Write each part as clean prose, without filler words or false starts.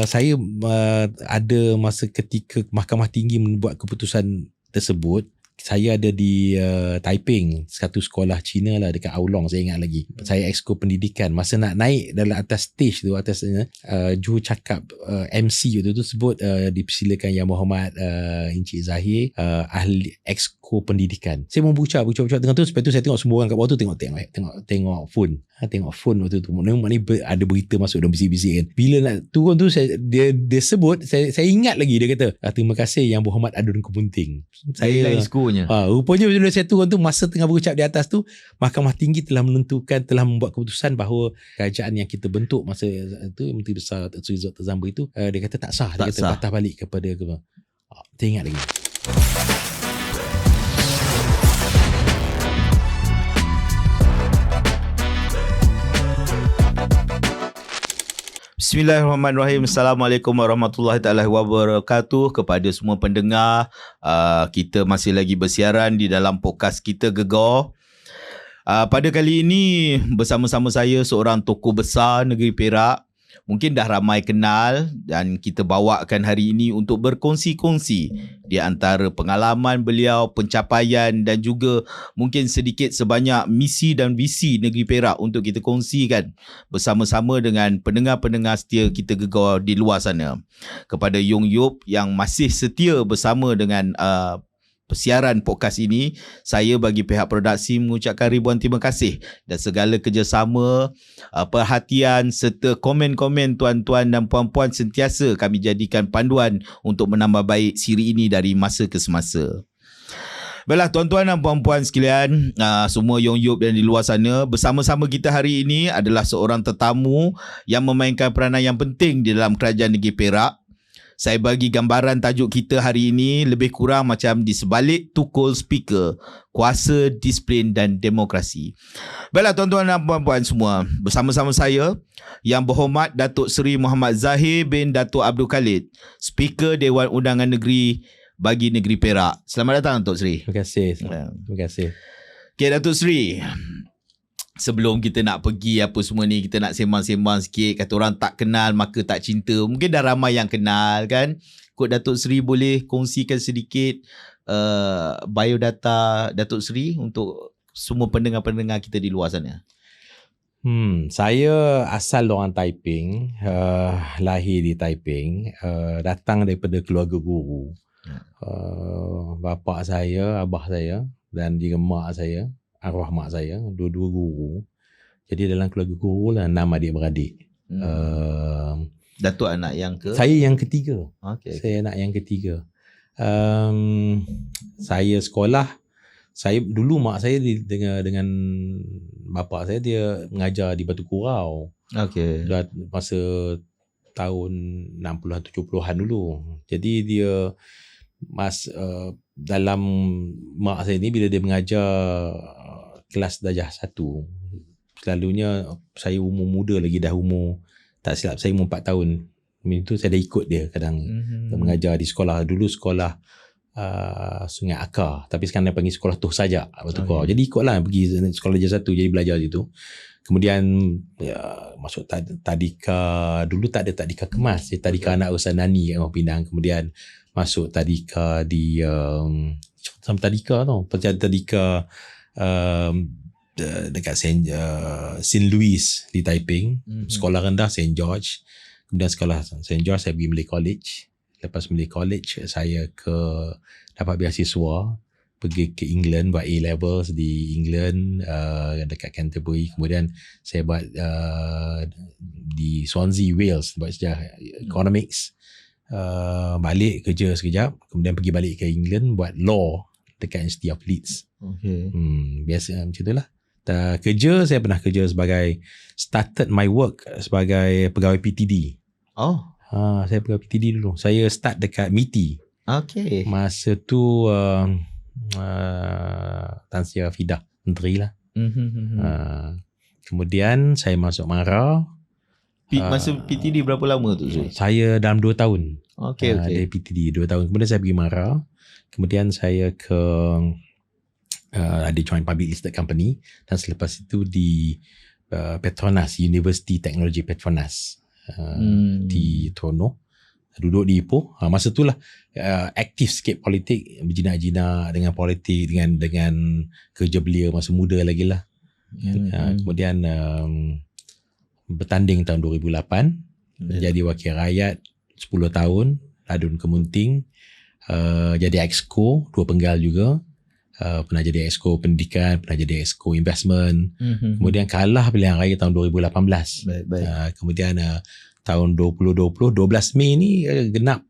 Saya ada masa ketika Mahkamah Tinggi membuat keputusan tersebut, saya ada di Taiping, satu sekolah Cina lah dekat Aulong, saya ingat lagi. Saya exco pendidikan. Masa nak naik dalam atas stage tu, juru cakap MC tu sebut dipersilakan Yang Berhormat Encik Zahir, ahli exco pendidikan. Saya membuka tengah tu, lepas tu saya tengok semua orang kat bawah tu tengok phone. Tengok phone waktu tu. Maknanya ada berita masuk dan bisik-bisik kan. Bila nak turun tu dia sebut, saya ingat lagi dia kata, terima kasih Yang Berhormat Adun Kepunting. Saya exco-nya. Rupanya bila saya turun tu, masa tengah berucap di atas tu, Mahkamah Tinggi telah membuat keputusan bahawa kerajaan yang kita bentuk masa itu, Menteri Besar Sri Dr. Zambri itu, dia kata tak sah. Dia kata patah balik kepada saya ingat lagi. Bismillahirrahmanirrahim. Assalamualaikum warahmatullahi wabarakatuh kepada semua pendengar. Kita masih lagi bersiaran di dalam podcast kita Gegar. Pada kali ini bersama-sama saya seorang tokoh besar negeri Perak. Mungkin dah ramai kenal dan kita bawakan hari ini untuk berkongsi-kongsi di antara pengalaman beliau, pencapaian dan juga mungkin sedikit sebanyak misi dan visi negeri Perak untuk kita kongsikan bersama-sama dengan pendengar-pendengar setia kita Gegar di luar sana. Kepada Yung Yup yang masih setia bersama dengan persiaran podcast ini, saya bagi pihak produksi mengucapkan ribuan terima kasih dan segala kerjasama, perhatian serta komen-komen tuan-tuan dan puan-puan sentiasa kami jadikan panduan untuk menambah baik siri ini dari masa ke semasa. Baiklah tuan-tuan dan puan-puan sekalian, semua Yung Yup dan di luar sana, bersama-sama kita hari ini adalah seorang tetamu yang memainkan peranan yang penting di dalam kerajaan negeri Perak. Saya bagi gambaran tajuk kita hari ini lebih kurang macam di sebalik tukul speaker, kuasa, disiplin dan demokrasi. Baiklah tuan-tuan dan puan-puan semua, bersama-sama saya Yang Berhormat Datuk Seri Muhammad Zahir bin Datuk Abdul Khalid, Speaker Dewan Undangan Negeri bagi negeri Perak. Selamat datang Datuk Seri. Terima kasih. Terima kasih. Okay Datuk Seri, sebelum kita nak pergi apa semua ni, kita nak sembang-sembang sikit. Kata orang tak kenal maka tak cinta. Mungkin dah ramai yang kenal kan. Kod Datuk Seri boleh kongsikan sedikit biodata Datuk Seri untuk semua pendengar-pendengar kita di luar sana. Saya asal orang Taiping, lahir di Taiping, datang daripada keluarga guru. Bapa saya, abah saya dan juga mak saya, arwah mak saya, dua-dua guru. Jadi dalam keluarga guru lah 6 adik-beradik. Datuk anak yang ke? Saya yang ketiga. Okay. Saya anak yang ketiga. Saya sekolah, saya dulu mak saya dengan bapa saya, dia mengajar di Batu Kurau. Okay. Dah masa tahun 60-an 70-an dulu. Jadi dia dalam mak saya ni, bila dia mengajar kelas darjah 1, selalunya saya umur muda lagi, dah umur, tak silap saya umur 4 tahun. Itu saya dah ikut dia kadang mengajar di sekolah. Dulu sekolah Sungai Akar, tapi sekarang dia panggil sekolah Tuh Sajak Batu Kurau. Jadi ikutlah pergi sekolah darjah 1, jadi belajar situ. Kemudian masuk tadika. Dulu tak ada tadika kemas, tadika anak usaha Nani kat Orang Pinang. Kemudian masuk tadika di sama tadika tau, tadika dekat St. Louis di Taiping. Sekolah rendah St. George. Kemudian sekolah St. George saya pergi Malay College. Lepas Malay College saya dapat beasiswa pergi ke England, buat A-levels di England, dekat Canterbury. Kemudian saya buat di Swansea, Wales, buat sejarah economics. Balik kerja sekejap, kemudian pergi balik ke England buat law dekat University of Leeds. Okay. Biasa macam itulah. Kerja, saya pernah kerja started my work sebagai pegawai PTD. Saya pegawai PTD dulu. Saya start dekat MITI. Okay. Masa tu Tan Sri Fidah menteri lah. Kemudian saya masuk MARA. Masa PTD berapa lama tu? Saya dalam 2 tahun. Okay. Dari PTD 2 tahun. Kemudian saya pergi MARA. Kemudian saya ke ada joint public listed company, dan selepas itu di Petronas, University Technology Petronas di di Toronto, duduk di Ipoh. Masa tu lah aktif sikit politik, berjinak-jinak dengan politik, dengan kerja belia masa muda lagi lah. Kemudian bertanding tahun 2008, jadi wakil rakyat 10 tahun, Ladun Kemunting, jadi exco 2 penggal juga. Pernah jadi exco pendidikan, pernah jadi exco investment. Kemudian kalah pilihan raya tahun 2018. Kemudian tahun 2020 12 Mei ni genap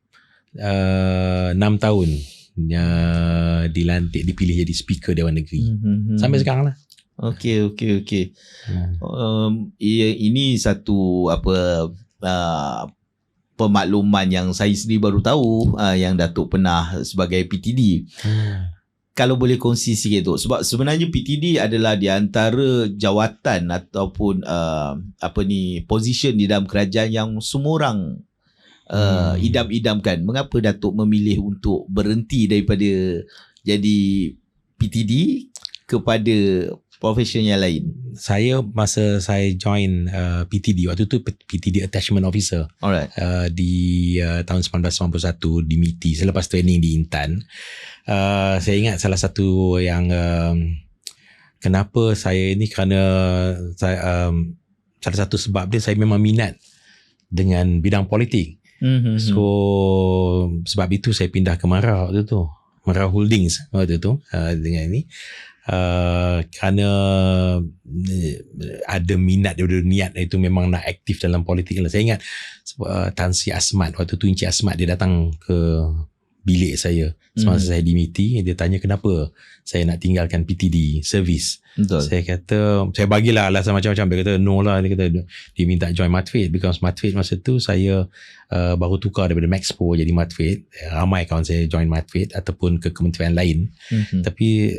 6 tahun dilantik, dipilih jadi speaker Dewan Negeri. Sampai sekarang lah. Okey. Ini satu pemakluman yang saya sendiri baru tahu, yang Datuk pernah sebagai PTD. Kalau boleh kongsi sikit tu, sebab sebenarnya PTD adalah di antara jawatan ataupun position di dalam kerajaan yang semua orang idam-idamkan. Mengapa Datuk memilih untuk berhenti daripada jadi PTD kepada profession yang lain? Saya masa saya join PTD, waktu tu PTD Attachment Officer. Alright. Di tahun 1991 di MITI, selepas training di Intan. Saya ingat salah satu yang kenapa saya ni, kerana saya, salah satu sebab dia, saya memang minat dengan bidang politik. So sebab itu saya pindah ke Mara waktu tu, Mara Holdings waktu tu, dengan ini kerana ada minat, ada niat itu memang nak aktif dalam politik lah. Saya ingat Tan Sri Asmat waktu tu, Encik Asmat, dia datang ke bilik saya semasa saya di MITI. Dia tanya kenapa saya nak tinggalkan PTD servis. Betul. Saya kata, saya bagilah alasan macam-macam. Dia kata no lah, dia kata dia minta join Matfit, because Matfit masa tu saya baru tukar daripada Maxpo jadi Matfit. Ramai kawan saya join Matfit ataupun ke kementerian lain. Tapi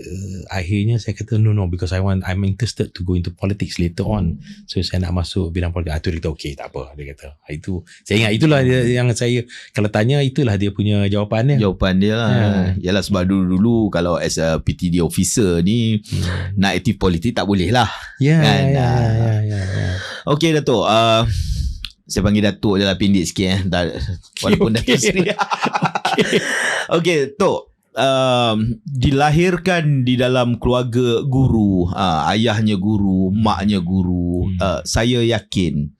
akhirnya saya kata no, because I'm interested to go into politics later on. So saya nak masuk bidang politik. Tu dia kata okay, tak apa, dia kata. Itu saya ingat, itulah yang saya, kalau tanya, itulah dia punya jawapan dia lah. Yalah, sebab dulu kalau as a PTD officer ni nak aktif politik tak boleh lah. Ya. Okey Datuk, saya panggil Datuk je lah, pendek sikit walaupun Datuk sendiri. Okey Tok, dilahirkan di dalam keluarga guru, ayahnya guru, maknya guru. Saya yakin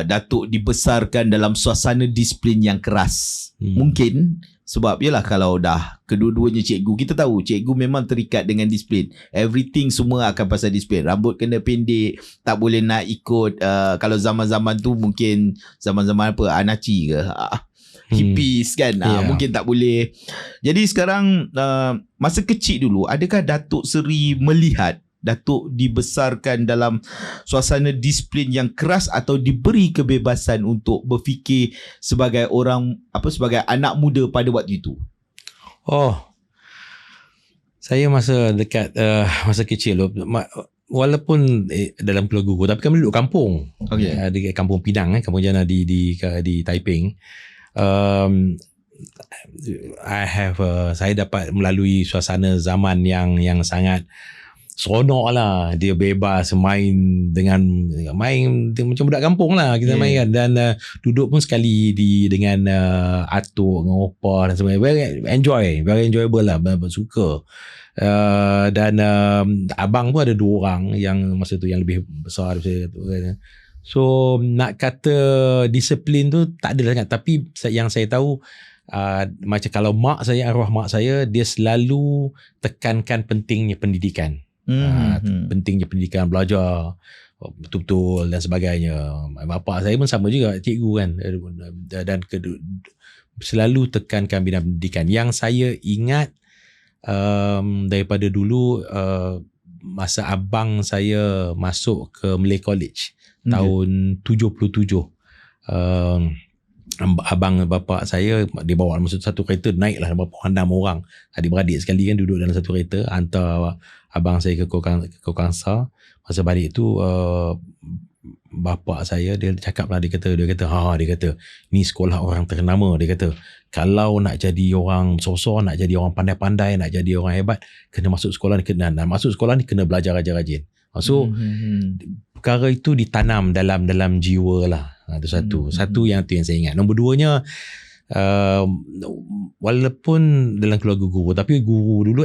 Datuk dibesarkan dalam suasana disiplin yang keras. Mungkin sebab yalah, kalau dah kedua-duanya cikgu, kita tahu cikgu memang terikat dengan disiplin. Everything semua akan pasal disiplin. Rambut kena pendek, tak boleh nak ikut kalau zaman-zaman tu mungkin zaman-zaman apa, Anaci ke, hippies kan, mungkin tak boleh. Jadi sekarang masa kecil dulu, adakah Datuk Seri melihat Datuk dibesarkan dalam suasana disiplin yang keras atau diberi kebebasan untuk berfikir sebagai orang, sebagai anak muda pada waktu itu? Saya masa dekat masa kecil, walaupun dalam keluarga guru, tapi kami duduk kampung. Di Kampung Pinang, Kampung Jana di Taiping. Saya dapat melalui suasana zaman yang sangat seronok lah. Dia bebas main macam budak kampung lah kita main kan. Dan duduk pun sekali dengan atuk, dengan opa dan sebagainya. Very enjoyable lah, suka. Dan abang pun ada 2 orang yang masa tu yang lebih besar daripada tu. So nak kata disiplin tu tak ada sangat. Tapi yang saya tahu, macam kalau arwah mak saya, dia selalu tekankan pentingnya pendidikan. Pentingnya pendidikan, belajar betul-betul dan sebagainya. Bapa saya pun sama juga, cikgu kan, dan selalu tekankan bidang pendidikan. Yang saya ingat daripada dulu, masa abang saya masuk ke Malay College tahun 77, abang bapa saya, dia bawa masa satu kereta, naiklah berapa 6 orang adik-beradik sekali kan, duduk dalam satu kereta, hantar abang saya ke Kokangsa. Masa balik tu bapa saya, dia cakap lah, dia kata ni sekolah orang ternama. Dia kata kalau nak jadi orang sosok, nak jadi orang pandai-pandai, nak jadi orang hebat, kena masuk sekolah ni, kena belajar rajin-rajin. So perkara itu ditanam dalam jiwa lah. Itu satu yang saya ingat. Nombor duanya, walaupun dalam keluarga guru, tapi guru dulu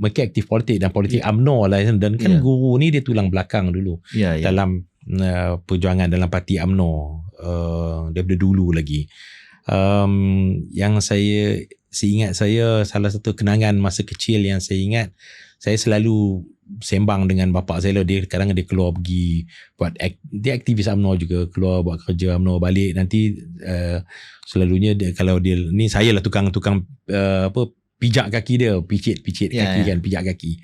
mereka aktif politik dan politik UMNO lah, dan kan guru ni dia tulang belakang dulu dalam perjuangan dalam parti UMNO daripada dulu lagi. Yang seingat saya, salah satu kenangan masa kecil yang saya ingat, saya selalu sembang dengan bapa saya. Dia kadang dia keluar pergi buat dia aktivis UMNO juga, keluar buat kerja UMNO, balik nanti selalunya kalau dia ni, saya lah tukang pijak kaki dia, picit kaki kan, pijak kaki.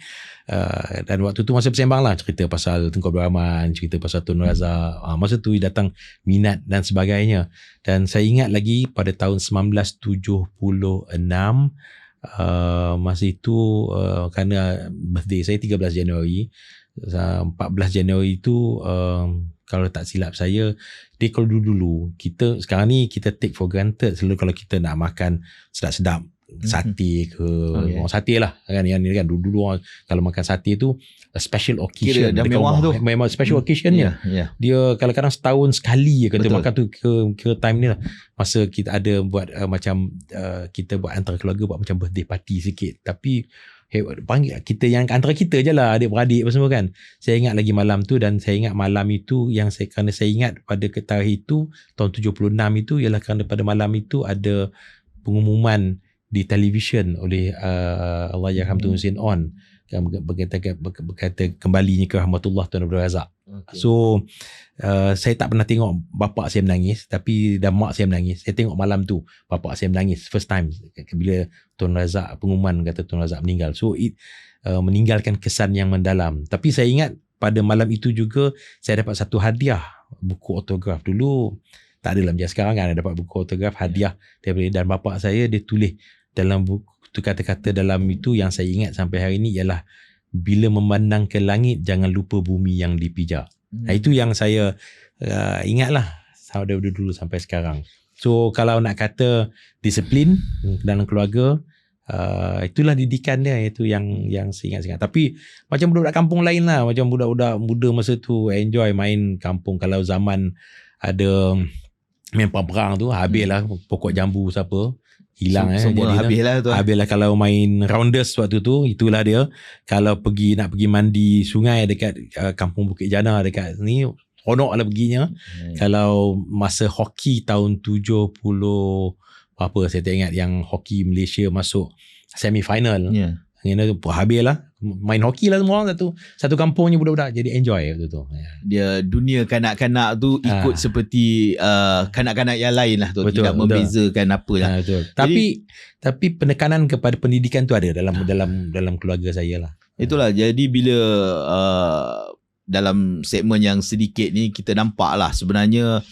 Dan waktu tu masa bersembang lah, cerita pasal Tengku Abdul Rahman, cerita pasal Tun Razak. Masa tu datang minat dan sebagainya. Dan saya ingat lagi pada tahun 1976, masa itu kerana birthday saya 13 Januari, 14 Januari itu kalau tak silap saya, dia kalau dulu kita, sekarang ni kita take for granted selalu kalau kita nak makan sedap-sedap, sate ke, sate lah kan, yang ni kan dulu orang kalau makan sate tu a special occasion, kira dah mewah tu, memang special occasionnya. Dia kadang-kadang setahun sekali kata makan tu, kira time ni lah masa kita ada buat macam kita buat antara keluarga, buat macam birthday party sikit, tapi panggil kita yang antara kita je lah, adik-beradik apa semua kan. Saya ingat lagi malam tu, dan saya ingat malam itu kerana saya ingat pada tarikh itu tahun 76 itu ialah kerana pada malam itu ada pengumuman di televisyen oleh Allahyarham Tun Hussein On, berkata kembalinya ke rahmatullah Tuan Abdul Razak. So saya tak pernah tengok bapa saya menangis, tapi dan mak saya menangis. Saya tengok malam tu bapa saya menangis first time bila Tuan Razak pengumuman kata Tuan Razak meninggal. So meninggalkan kesan yang mendalam. Tapi saya ingat pada malam itu juga saya dapat satu hadiah, buku autograf. Dulu tak ada lah macam sekarang kan, dapat buku autograf hadiah daripada, dan bapa saya dia tulis dalam buku tu kata-kata dalam itu yang saya ingat sampai hari ini ialah, bila memandang ke langit jangan lupa bumi yang dipijak. Itu yang saya ingat lah daripada dulu sampai sekarang. So kalau nak kata disiplin dalam keluarga, itulah didikan dia, itu yang saya ingat. Tapi macam budak-budak kampung lain lah, macam budak-budak muda masa tu enjoy main kampung. Kalau zaman ada main perang tu, habis lah pokok jambu siapa hilang, semua habis lah tu. Habis lah kalau main rounders waktu tu, itulah dia. Kalau nak pergi mandi sungai dekat kampung Bukit Jana dekat ni, honok lah perginya. Kalau masa hoki tahun 70 apa, saya tak ingat, yang hoki Malaysia masuk semi-final, habis lah main hoki lah semua orang, satu kampungnya budak-budak jadi enjoy waktu tu. Dia dunia kanak-kanak tu ikut seperti kanak-kanak yang lain lah tu, tidak membezakan apa lah. Tapi penekanan kepada pendidikan tu ada dalam keluarga saya lah. Itulah, jadi bila dalam segmen yang sedikit ni kita nampak lah sebenarnya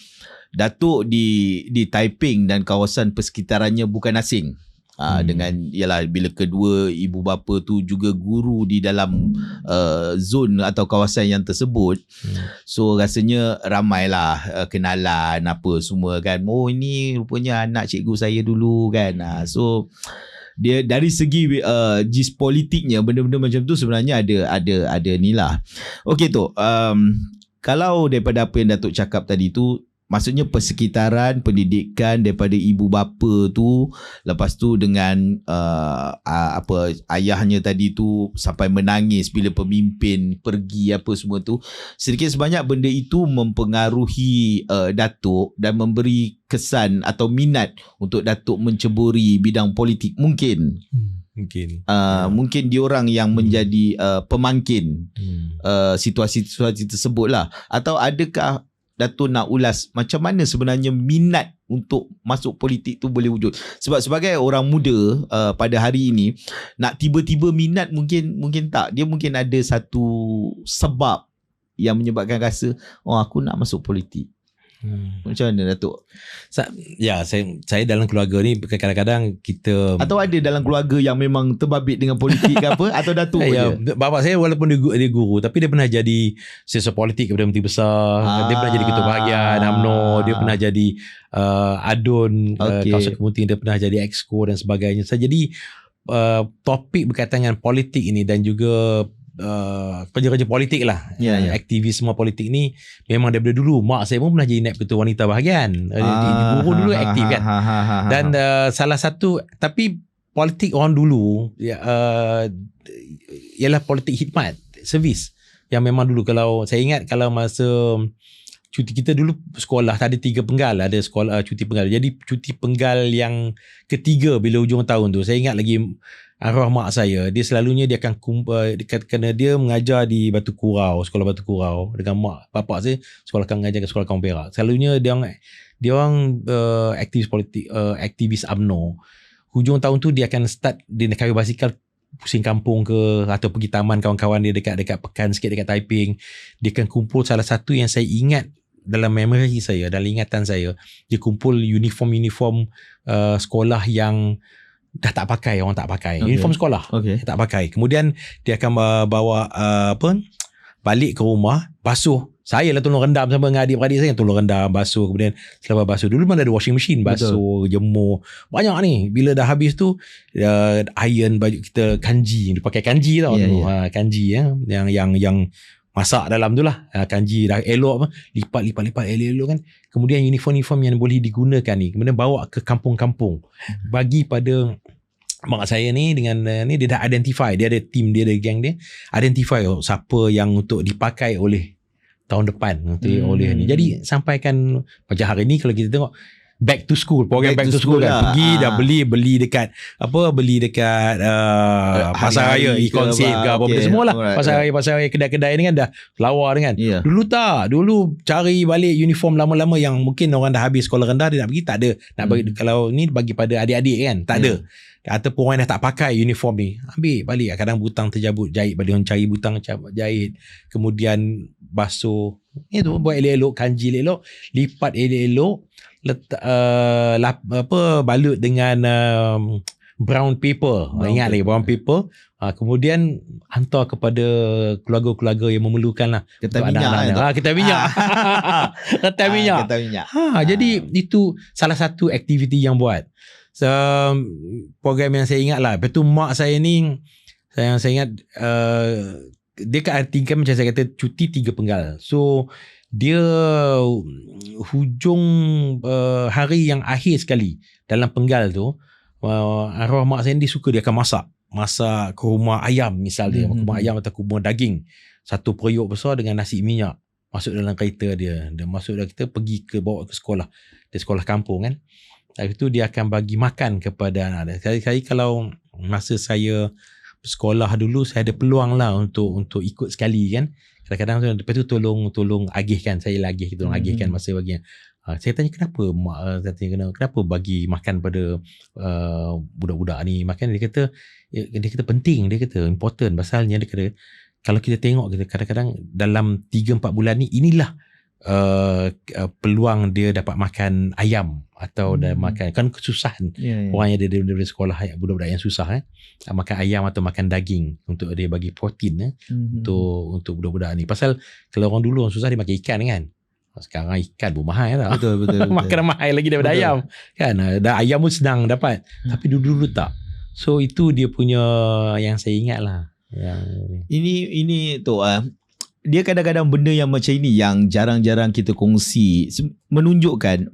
Datuk di Taiping dan kawasan persekitarannya bukan asing. Dengan ialah bila kedua ibu bapa tu juga guru di dalam zon atau kawasan yang tersebut. So rasanya ramailah kenalan apa semua kan. Oh, ini rupanya anak cikgu saya dulu kan. So dia dari segi jis politiknya, benda-benda macam tu sebenarnya ada ni lah. Okey tu, kalau daripada apa yang Datuk cakap tadi tu, maksudnya persekitaran pendidikan daripada ibu bapa tu, lepas tu dengan ayahnya tadi tu sampai menangis bila pemimpin pergi apa semua tu, sedikit sebanyak benda itu mempengaruhi Datuk dan memberi kesan atau minat untuk Datuk menceburi bidang politik mungkin. Mungkin diorang yang menjadi pemangkin situasi-situasi tersebut lah. Atau adakah Datuk nak ulas macam mana sebenarnya minat untuk masuk politik tu boleh wujud? Sebab sebagai orang muda pada hari ini, nak tiba-tiba minat mungkin tak. Dia mungkin ada satu sebab yang menyebabkan rasa, oh aku nak masuk politik. Macam mana Datuk? Saya dalam keluarga ni kadang-kadang kita, atau ada dalam keluarga yang memang terbabit dengan politik ke apa, atau Datuk je? Bapa saya walaupun dia guru, tapi dia pernah jadi sesiasa politik kepada Menteri Besar. Dia pernah jadi ketua bahagian UMNO, dia pernah jadi adun kawasan kemuting, dia pernah jadi exco dan sebagainya. Jadi topik berkaitan dengan politik ini dan juga kerja-kerja politik lah. Aktivisme politik ni memang daripada dulu. Mak saya pun pernah jadi naib ketua wanita bahagian. Ibu dulu aktif kan. Dan salah satu, tapi politik orang dulu ialah politik khidmat, servis. Yang memang dulu, kalau saya ingat, kalau masa cuti kita dulu sekolah tak ada 3 penggal, ada sekolah cuti penggal. Jadi cuti penggal yang ketiga bila hujung tahun tu, saya ingat lagi arwah mak saya, dia selalunya dia akan kerana dia mengajar di Batu Kurau, sekolah Batu Kurau dengan mak bapak saya sekolah mengajar ke sekolah Kampung Perak. Selalunya dia orang aktivis politik, aktivis UMNO. Hujung tahun tu dia akan start, dia nak kawin basikal pusing kampung ke, atau pergi taman kawan-kawan dia dekat pekan sikit dekat Taiping. Dia akan kumpul, salah satu yang saya ingat dalam memory saya, dalam ingatan saya, dia kumpul uniform sekolah yang dah tak pakai, orang tak pakai. Uniform sekolah tak pakai. Kemudian dia akan bawa balik ke rumah, basuh. Saya lah tolong rendam sama dengan adik-beradik saya, tolong rendam, basuh. Kemudian selepas basuh, dulu mana ada washing machine, basuh, jemur. Banyak ni. Bila dah habis tu, iron baju kita, kanji. Dia pakai kanji tau. Kanji yang masak dalam tu lah. Kanji dah elok, lipat elok kan. Kemudian uniform yang boleh digunakan ni, kemudian bawa ke kampung-kampung. Bagi pada mak saya ni, dengan ni dia dah identify, dia ada team dia, ada gang dia, identify siapa yang untuk dipakai oleh tahun depan oleh ni. Jadi sampaikan macam hari ni, kalau kita tengok back to school, program back to school kan, pergi dah beli dekat pasar raya, e-concert ke apa benda semualah. Pasar raya kedai-kedai ni kan dah lawa kan. Dulu cari balik uniform lama-lama yang mungkin orang dah habis sekolah rendah, dia nak pergi, tak ada. Nak bagi, kalau ni bagi pada adik-adik kan, tak ada. Ataupun orang yang dah tak pakai uniform ni, ambil balik. Kadang butang terjabut, jahit balik, orang cari butang jahit, kemudian basuh, itu buat elok-elok, kanji elok, lipat elok, letak balut dengan brown paper. Ingat lagi brown paper. Kemudian hantar kepada keluarga-keluarga yang memerlukan lah. Ketan minyak. Ketan minyak. Ketan minyak. Jadi itu salah satu aktiviti yang buat. Program yang saya ingat lah. Lepas tu mak saya ni, saya ingat dia tingkat macam saya kata, cuti 3 penggal. So dia hujung hari yang akhir sekali dalam penggal tu, arwah mak saya ni, dia suka, dia akan masak kurma ayam misalnya, kurma ayam atau kurma daging, satu periuk besar dengan nasi minyak, masuk dalam kereta dia masuk dalam kereta, pergi bawa ke sekolah, dia sekolah kampung kan. Habis tu dia akan bagi makan kepada anak dia. Sekali kalau masa saya sekolah dulu, saya ada peluang lah untuk ikut sekali kan. Kadang-kadang lepas tu tolong agihkan, saya lagi tolong agihkan masa bagian. Saya tanya kenapa mak, kenapa bagi makan pada budak-budak ni makan. Dia kata penting, dia kata important. Pasalnya dia kata kalau kita tengok, kita kadang-kadang dalam 3-4 bulan ni, inilah peluang dia dapat makan ayam atau dah makan, kan kesusahan orang yang ada dari sekolah, budak-budak yang susah makan ayam atau makan daging untuk dia bagi protein untuk budak-budak ni. Pasal kalau orang dulu orang susah, dia makan ikan kan. Sekarang ikan pun mahal tak? Betul. Makan mahal lagi daripada ayam kan. Dah ayam pun senang dapat, tapi dulu tak. So itu dia punya yang saya ingat lah. Ini tu dia kadang-kadang benda yang macam ini yang jarang-jarang kita kongsi, menunjukkan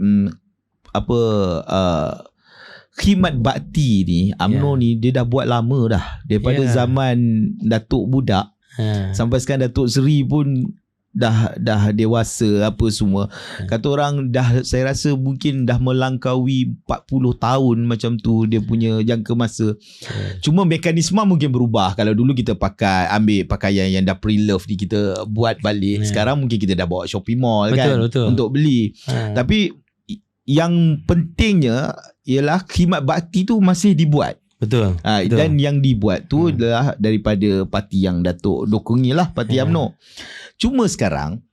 khidmat bakti ni, UMNO ni dia dah buat lama dah, daripada zaman Datuk Budak sampai sekarang Datuk Seri pun dah dewasa apa semua. Kata orang dah, saya rasa mungkin dah melangkaui 40 tahun macam tu dia punya jangka masa. Cuma mekanisme mungkin berubah. Kalau dulu kita ambil pakaian yang dah pre-love ni, kita buat balik. Sekarang mungkin kita dah bawa shopping mall kan untuk beli. Tapi yang pentingnya ialah khidmat bakti tu masih dibuat. Betul. Dan yang dibuat tu adalah daripada parti yang Datuk dokongi lah, parti UMNO. Cuma sekarang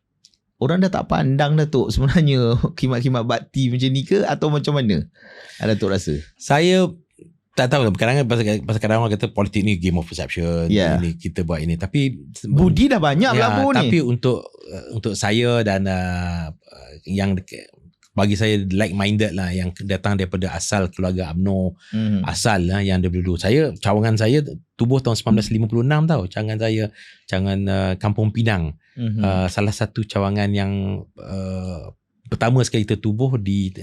orang dah tak pandang Datuk sebenarnya khidmat-khidmat bakti macam ni ke, atau macam mana Datuk rasa? Saya tak tahu, kadang-kadang pasal kadang orang kata politik ni game of perception, ini kita buat ini, tapi budi dah banyak berlaku ni. Tapi untuk saya dan yang bagi saya like-minded lah, yang datang daripada asal keluarga UMNO, asal lah yang dulu. Cawangan saya tubuh tahun 1956 tau. Cawangan Kampung Pinang. Salah satu cawangan yang pertama sekali tertubuh di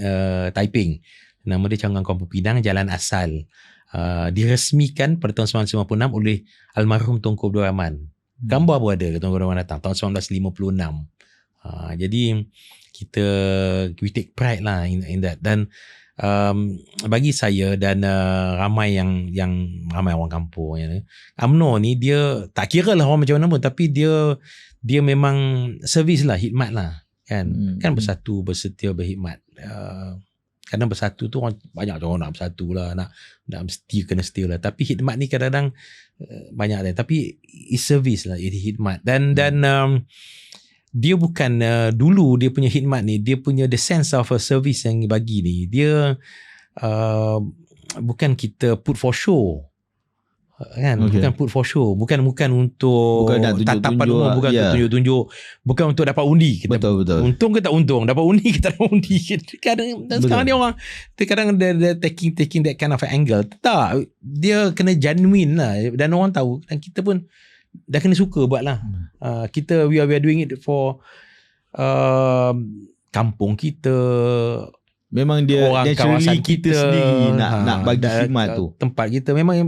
Taiping. Nama dia Cawangan Kampung Pinang, Jalan Asal. Diresmikan pada tahun 1956 oleh almarhum Tunku Abdul Rahman. Gambar pun ada Tunku Abdul Rahman datang tahun 1956. Jadi we take pride lah in that. Dan bagi saya dan ramai ramai orang kampung UMNO ni, dia tak kira lah orang macam mana pun, tapi dia memang servis lah, khidmat lah kan. Kan bersatu, bersetia, berkhidmat. Kadang bersatu tu banyak orang nak bersatu lah, nak mesti kena setia lah. Tapi khidmat ni kadang-kadang banyak lah. Tapi service lah, khidmat. Dan dia bukan dulu dia punya khidmat ni, dia punya the sense of a service yang bagi ni, dia bukan kita put for show kan. Bukan put for show, bukan untuk tatapan umum, bukan untuk tunjuk-tunjuk, bukan untuk dapat undi kita. Betul. Untung ke tak untung, dapat undi kita dapat undi. Kadang sekarang dia orang kadang dia taking that kind of angle. Tak, dia kena genuine lah, dan orang tahu, dan kita pun dah kena suka buat lah. Kita we are doing it for kampung kita. Memang dia orang kawasan kita sendiri nak bagi khidmat tu. Tempat kita memang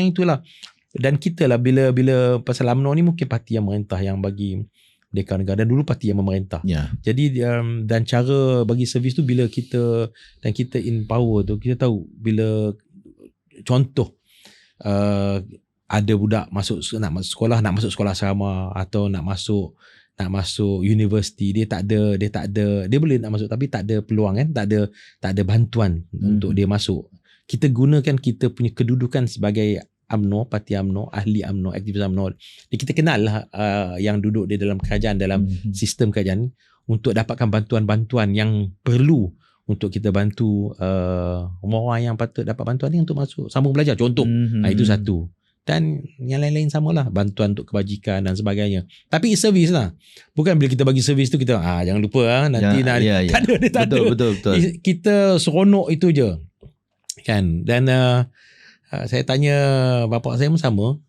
itulah. Dan kita lah bila pasal UMNO ni, mungkin parti yang merintah yang bagi Merdeka Negara, dan dulu parti yang memerintah. Jadi dan cara bagi servis tu, bila kita in power tu, kita tahu bila contoh ada budak nak masuk sekolah asrama atau nak masuk universiti, dia boleh nak masuk tapi tak ada peluang kan, tak ada bantuan untuk dia masuk. Kita gunakan kita punya kedudukan sebagai UMNO, parti UMNO, ahli UMNO, aktivis UMNO. Kita kenal lah yang duduk di dalam kerajaan, dalam sistem kerajaan, untuk dapatkan bantuan-bantuan yang perlu untuk kita bantu orang-orang yang patut dapat bantuan ni untuk masuk sambung belajar, contoh. Itu satu. Dan yang lain-lain samalah, bantuan untuk kebajikan dan sebagainya. Tapi servis lah. Bukan bila kita bagi servis tu kita jangan lupa nanti tak ada. Betul. Kita seronok itu je kan. Dan saya tanya bapa saya pun sama.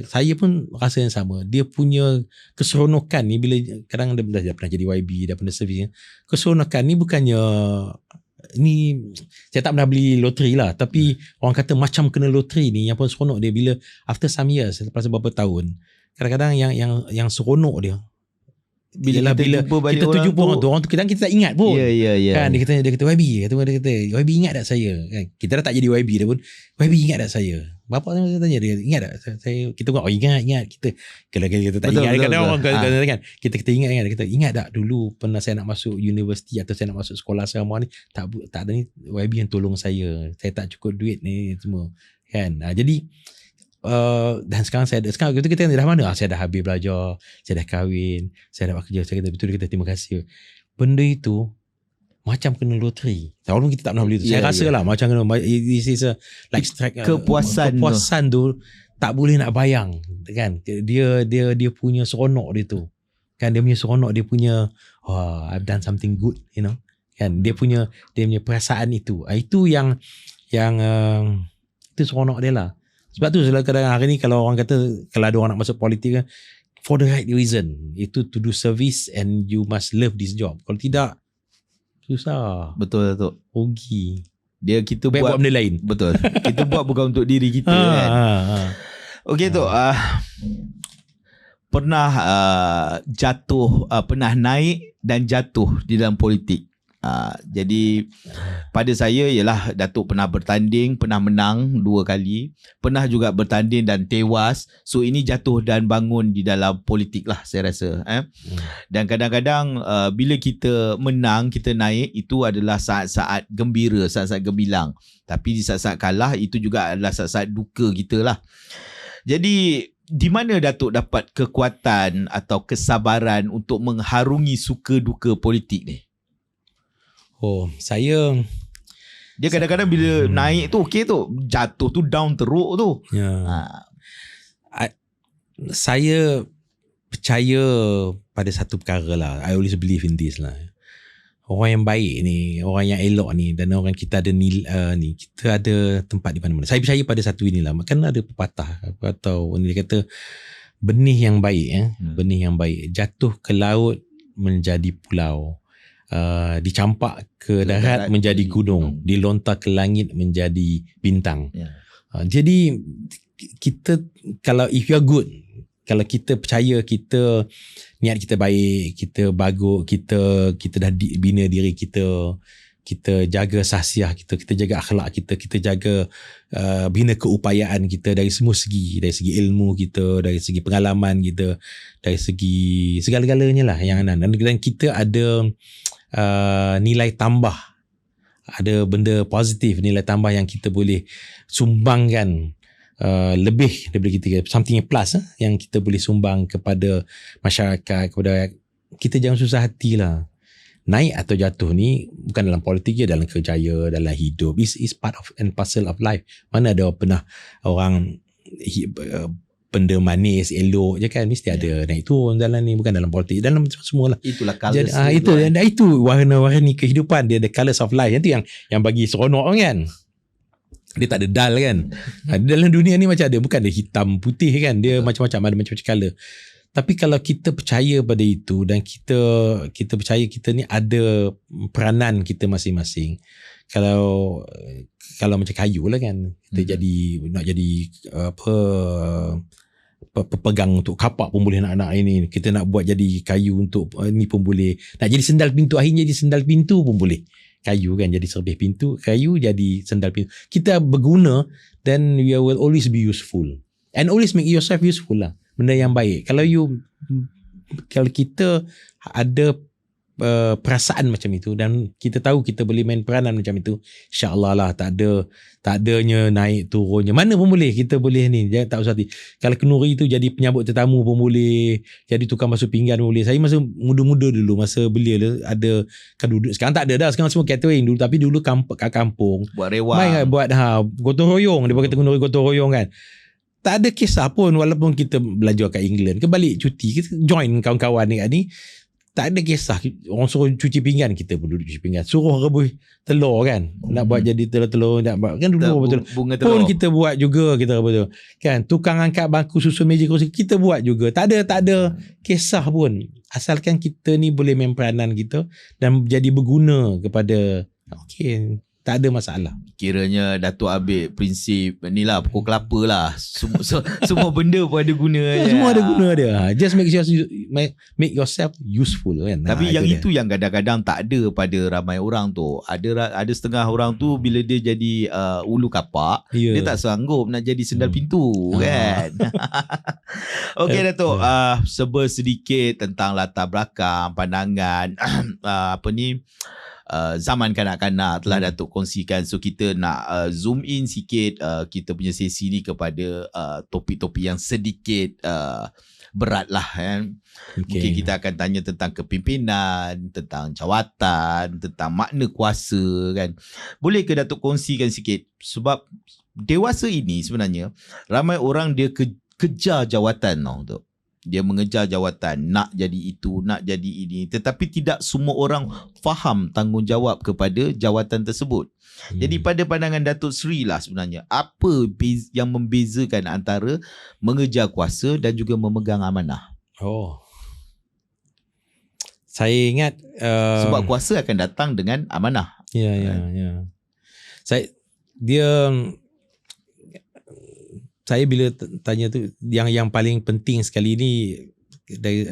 Saya pun rasa yang sama. Dia punya keseronokan ni, bila kadang dia pernah jadi YB, dah pernah servis. Keseronokan ni bukannya ni, saya tak pernah beli loteri lah, tapi orang kata macam kena loteri ni, yang pun seronok dia bila after some years, lepas beberapa tahun, kadang-kadang yang seronok dia bila kita jumpa orang tu, kita tak ingat pun. Kan dia kata YB, YB ingat tak saya kan? Kita dah tak jadi YB dah pun, YB ingat tak saya. Bapa saya tanya dia, ingat tak saya? Kita pun ingat kita. Kalau kita tak ingat, kadang orang kan kita ingat kan, kita ingat tak dulu pernah saya nak masuk universiti atau saya nak masuk sekolah asrama ni, tak ada ni YB yang tolong saya tak cukup duit ni semua kan. Jadi dan sekarang kita dah mana? Saya dah habis belajar, saya dah kahwin, saya dah bekerja. Saya kata betul, kita terima kasih. Benda itu macam kena loteri. Walaupun kita tak pernah beli tu. Saya rasa lah macam kena, this is a like kepuasan tu tak boleh nak bayang kan. Dia punya seronok dia tu kan, dia punya seronok, dia punya I've done something good, you know kan. Dia punya perasaan itu yang itu seronok dia lah. Sebab tu kadang-kadang hari ni kalau orang kata, kalau ada orang nak masuk politik kan, for the right reason, itu to do service and you must love this job. Kalau tidak, susah. Betul. Rugi. Kita buat benda lain. Betul. Kita buat bukan untuk diri kita kan. Okey tu, pernah jatuh, pernah naik dan jatuh di dalam politik. Jadi pada saya ialah Datuk pernah bertanding, pernah menang 2 kali, pernah juga bertanding dan tewas. So ini jatuh dan bangun di dalam politik lah saya rasa. Dan kadang-kadang bila kita menang, kita naik, itu adalah saat-saat gembira, saat-saat gemilang. Tapi di saat-saat kalah, itu juga adalah saat-saat duka kita lah. Jadi di mana Datuk dapat kekuatan atau kesabaran untuk mengharungi suka duka politik ni? Dia kadang-kadang bila naik tu okey tu, jatuh tu down teruk tu. Saya percaya pada satu perkara lah. I always believe in this lah. orang yang baik ni, orang yang elok ni, dan orang kita ada ni, kita ada tempat di mana-mana. Saya percaya pada satu inilah. Kan ada pepatah atau dia kata benih yang baik, benih yang baik jatuh ke laut menjadi pulau, dicampak ke darat menjadi gunung, dilontar ke langit menjadi bintang. Jadi kita, kalau if you're good, kalau kita percaya, kita niat kita baik, kita bagus, kita dah bina diri kita, kita jaga sahsiah kita jaga akhlak kita jaga bina keupayaan kita dari semua segi, dari segi ilmu kita, dari segi pengalaman kita, dari segi segala-galanya lah yang dan kita ada nilai tambah, ada benda positif, nilai tambah yang kita boleh sumbangkan, lebih daripada kita, something plus yang kita boleh sumbang kepada masyarakat, kepada kita. Jangan susah hati lah. Naik atau jatuh ni bukan dalam politik je, dalam kerjaya, dalam hidup, is part of and parcel of life. Mana ada pernah orang benda manis elok je kan, mesti ada naik turun dalam ni, bukan dalam politik, dalam semua lah. Itulah colours. Jadi, itu warna-warni kehidupan dia, the colours of life. Itu yang bagi seronok kan. Dia tak ada dull kan. Dalam dunia ni macam ada, bukan ada hitam putih kan, dia macam-macam, ada macam-macam colour. Tapi kalau kita percaya pada itu, dan kita percaya kita ni ada peranan kita masing-masing. Kalau macam kayu lah kan, kita nak jadi pegang untuk kapak pun boleh, nak ini kita nak buat jadi kayu untuk ni pun boleh, nak jadi sendal pintu, akhirnya jadi sendal pintu pun boleh. Kayu kan jadi serbih pintu, kayu jadi sendal pintu. Kita berguna, then we will always be useful, and always make yourself useful lah. Benda yang baik. Kalau kita ada perasaan macam itu, dan kita tahu kita boleh main peranan macam itu, insya-Allah lah, tak adanya naik turunnya. Mana pun boleh, kita boleh ni. Jangan tak usah hati. Kalau kenduri tu jadi penyambut tetamu pun boleh, jadi tukang basuh pinggan pun boleh. Saya masa muda-muda dulu, masa belia ada kan duduk. Sekarang tak ada dah, sekarang semua catering dulu. Tapi dulu kat kampung buat rewang, main buat gotong royong, dia kata kenduri gotong royong kan. Tak ada kisah pun, walaupun kita belajar kat England, ke balik cuti, kita join kawan-kawan ni, tak ada kisah. Orang suruh cuci pinggan, kita pun duduk cuci pinggan. Suruh rebus telur kan, nak buat jadi telur-telur, nak buat kan dulu bunga telur pun kita buat juga, kita rebus kan. Tukang angkat bangku, susun meja kerusi, kita buat juga. Tak ada kisah pun, asalkan kita ni boleh main peranan kita dan jadi berguna kepada, okey, tak ada masalah. Kiranya Datuk ambil prinsip ni lah, pokok kelapa lah. Semua benda pun ada guna. Semua ada guna dia. Just make yourself useful kan. Tapi yang itu yang kadang-kadang tak ada pada ramai orang tu. Ada setengah orang tu bila dia jadi ulu kapak, dia tak sanggup nak jadi sendal pintu kan. Okey Datuk, serba sedikit tentang latar belakang, pandangan zaman kanak-kanak telah Datuk kongsikan. So kita nak zoom in sikit kita punya sesi ni kepada topik-topik yang sedikit berat lah kan. Mungkin kita akan tanya tentang kepimpinan, tentang jawatan, tentang makna kuasa kan. Boleh ke Datuk kongsikan sikit? Sebab dewasa ini sebenarnya ramai orang dia kejar jawatan tau. Dia mengejar jawatan, nak jadi itu, nak jadi ini, tetapi tidak semua orang faham tanggungjawab kepada jawatan tersebut. Jadi pada pandangan Datuk Seri lah sebenarnya, apa yang membezakan antara mengejar kuasa dan juga memegang amanah? Saya ingat sebab kuasa akan datang dengan amanah. Ya. Saya bila tanya tu, yang paling penting sekali ni dari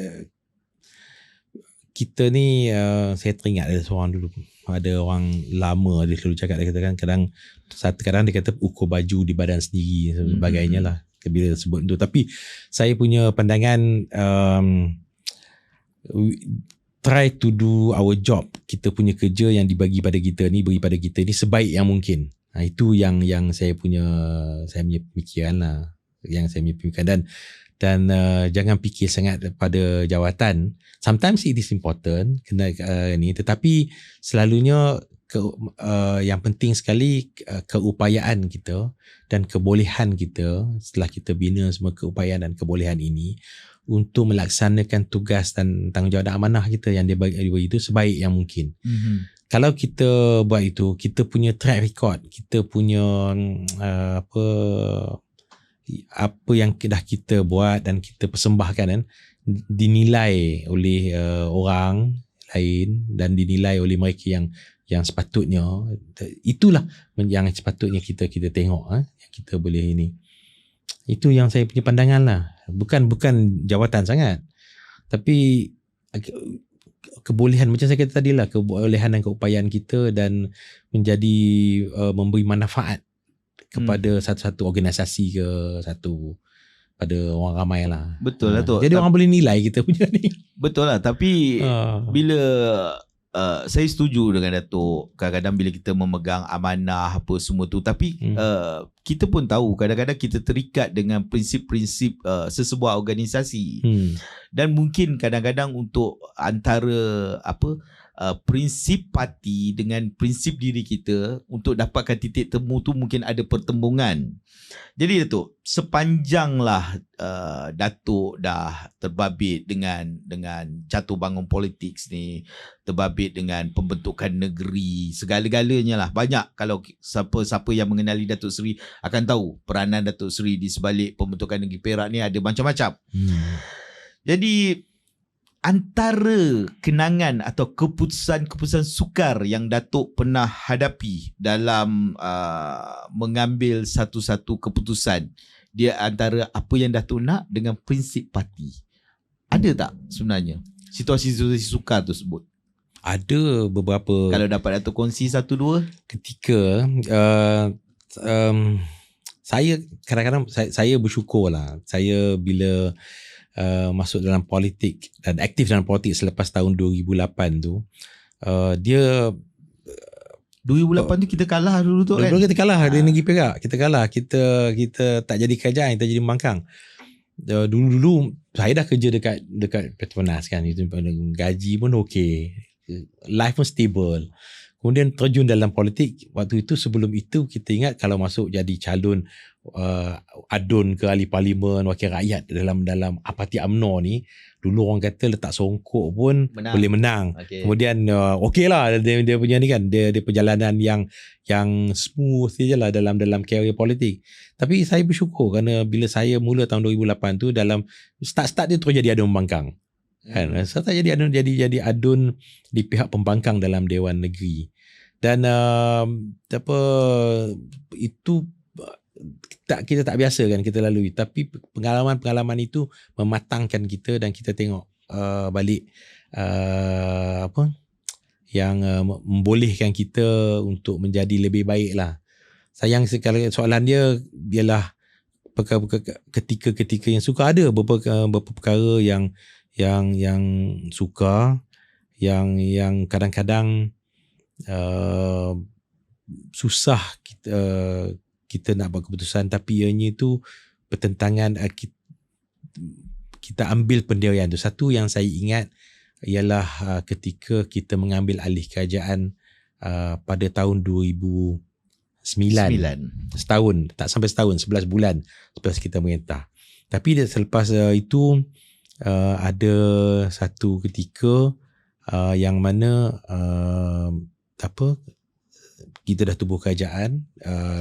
kita ni, saya teringat ada seorang dulu, ada orang lama dia selalu cakap, dia katakan kadang dia kata ukur baju di badan sendiri sebagainya lah bila sebut tu. Tapi saya punya pandangan, try to do our job, kita punya kerja yang dibagi pada kita ni, beri pada kita ni sebaik yang mungkin. Itu yang saya punya pemikiran lah, yang saya punya pemikiran. Dan jangan fikir sangat pada jawatan. Sometimes it is important kena ni, tetapi selalunya yang penting sekali keupayaan kita dan kebolehan kita setelah kita bina semua keupayaan dan kebolehan ini untuk melaksanakan tugas dan tanggungjawab dan amanah kita yang dia bagi itu sebaik yang mungkin. Kalau kita buat itu, kita punya track record, kita punya apa yang dah kita buat dan kita persembahkan kan, dinilai oleh orang lain dan dinilai oleh mereka yang sepatutnya, itulah yang sepatutnya kita tengok yang kita boleh ini. Itu yang saya punya pandangan lah. Bukan jawatan sangat, tapi kebolehan macam saya kata tadi lah, kebolehan dan keupayaan kita dan menjadi memberi manfaat kepada satu-satu organisasi ke pada orang ramai lah. Betul lah tu. Jadi orang boleh nilai kita punya ni. Betul lah, tapi bila saya setuju dengan Datuk, kadang-kadang bila kita memegang amanah apa semua tu, tapi kita pun tahu kadang-kadang kita terikat dengan prinsip-prinsip sesebuah organisasi. Dan mungkin kadang-kadang untuk antara prinsip parti dengan prinsip diri kita untuk dapatkan titik temu tu mungkin ada pertembungan. Jadi Datuk, sepanjanglah Datuk dah terbabit dengan jatuh bangun politik ni, terbabit dengan pembentukan negeri, segala-galanya lah. Banyak, kalau siapa yang mengenali Datuk Seri akan tahu peranan Datuk Seri di sebalik pembentukan negeri Perak ni ada macam-macam. Jadi antara kenangan atau keputusan-keputusan sukar yang Datuk pernah hadapi dalam mengambil satu-satu keputusan, dia antara apa yang Datuk nak dengan prinsip parti, ada tak sebenarnya situasi-situasi sukar tersebut? Ada beberapa. Kalau dapat Datuk kongsi satu dua. Ketika saya kadang-kadang saya bersyukur lah, saya bila masuk dalam politik dan aktif dalam politik selepas tahun 2008 tu, dia 2008 tu kita kalah dulu tu kan. Kita kalah di negeri Perak. Kita kalah. Kita tak jadi kerajaan, kita jadi membangkang. Dulu saya dah kerja dekat Petronas kan, itu gaji pun okey, life pun stable. Kemudian terjun dalam politik. Waktu itu, sebelum itu kita ingat kalau masuk jadi calon adun ke ahli parlimen, wakil rakyat dalam Parti UMNO ni, dulu orang kata letak songkok pun boleh menang. Kemudian okey lah dia punya ni kan, dia perjalanan yang smooth je lah dalam karier politik. Tapi saya bersyukur kerana bila saya mula tahun 2008 tu, dalam start dia terus jadi adun pembangkang. Kan, saya tak jadi adun di pihak pembangkang dalam Dewan Negeri. Dan itu kita tak biasa kan kita lalui, tapi pengalaman itu mematangkan kita dan kita tengok balik yang membolehkan kita untuk menjadi lebih baik lah. Sayang sekali soalan dia ialah ketika yang suka, ada beberapa perkara yang suka, yang kadang-kadang susah kita nak buat keputusan, tapi ianya itu pertentangan kita ambil pendirian tu. Satu yang saya ingat ialah ketika kita mengambil alih kerajaan pada tahun 2009. Setahun, tak sampai setahun, 11 bulan selepas kita merintah. Tapi selepas itu ada satu ketika yang mana kita dah tubuh kerajaan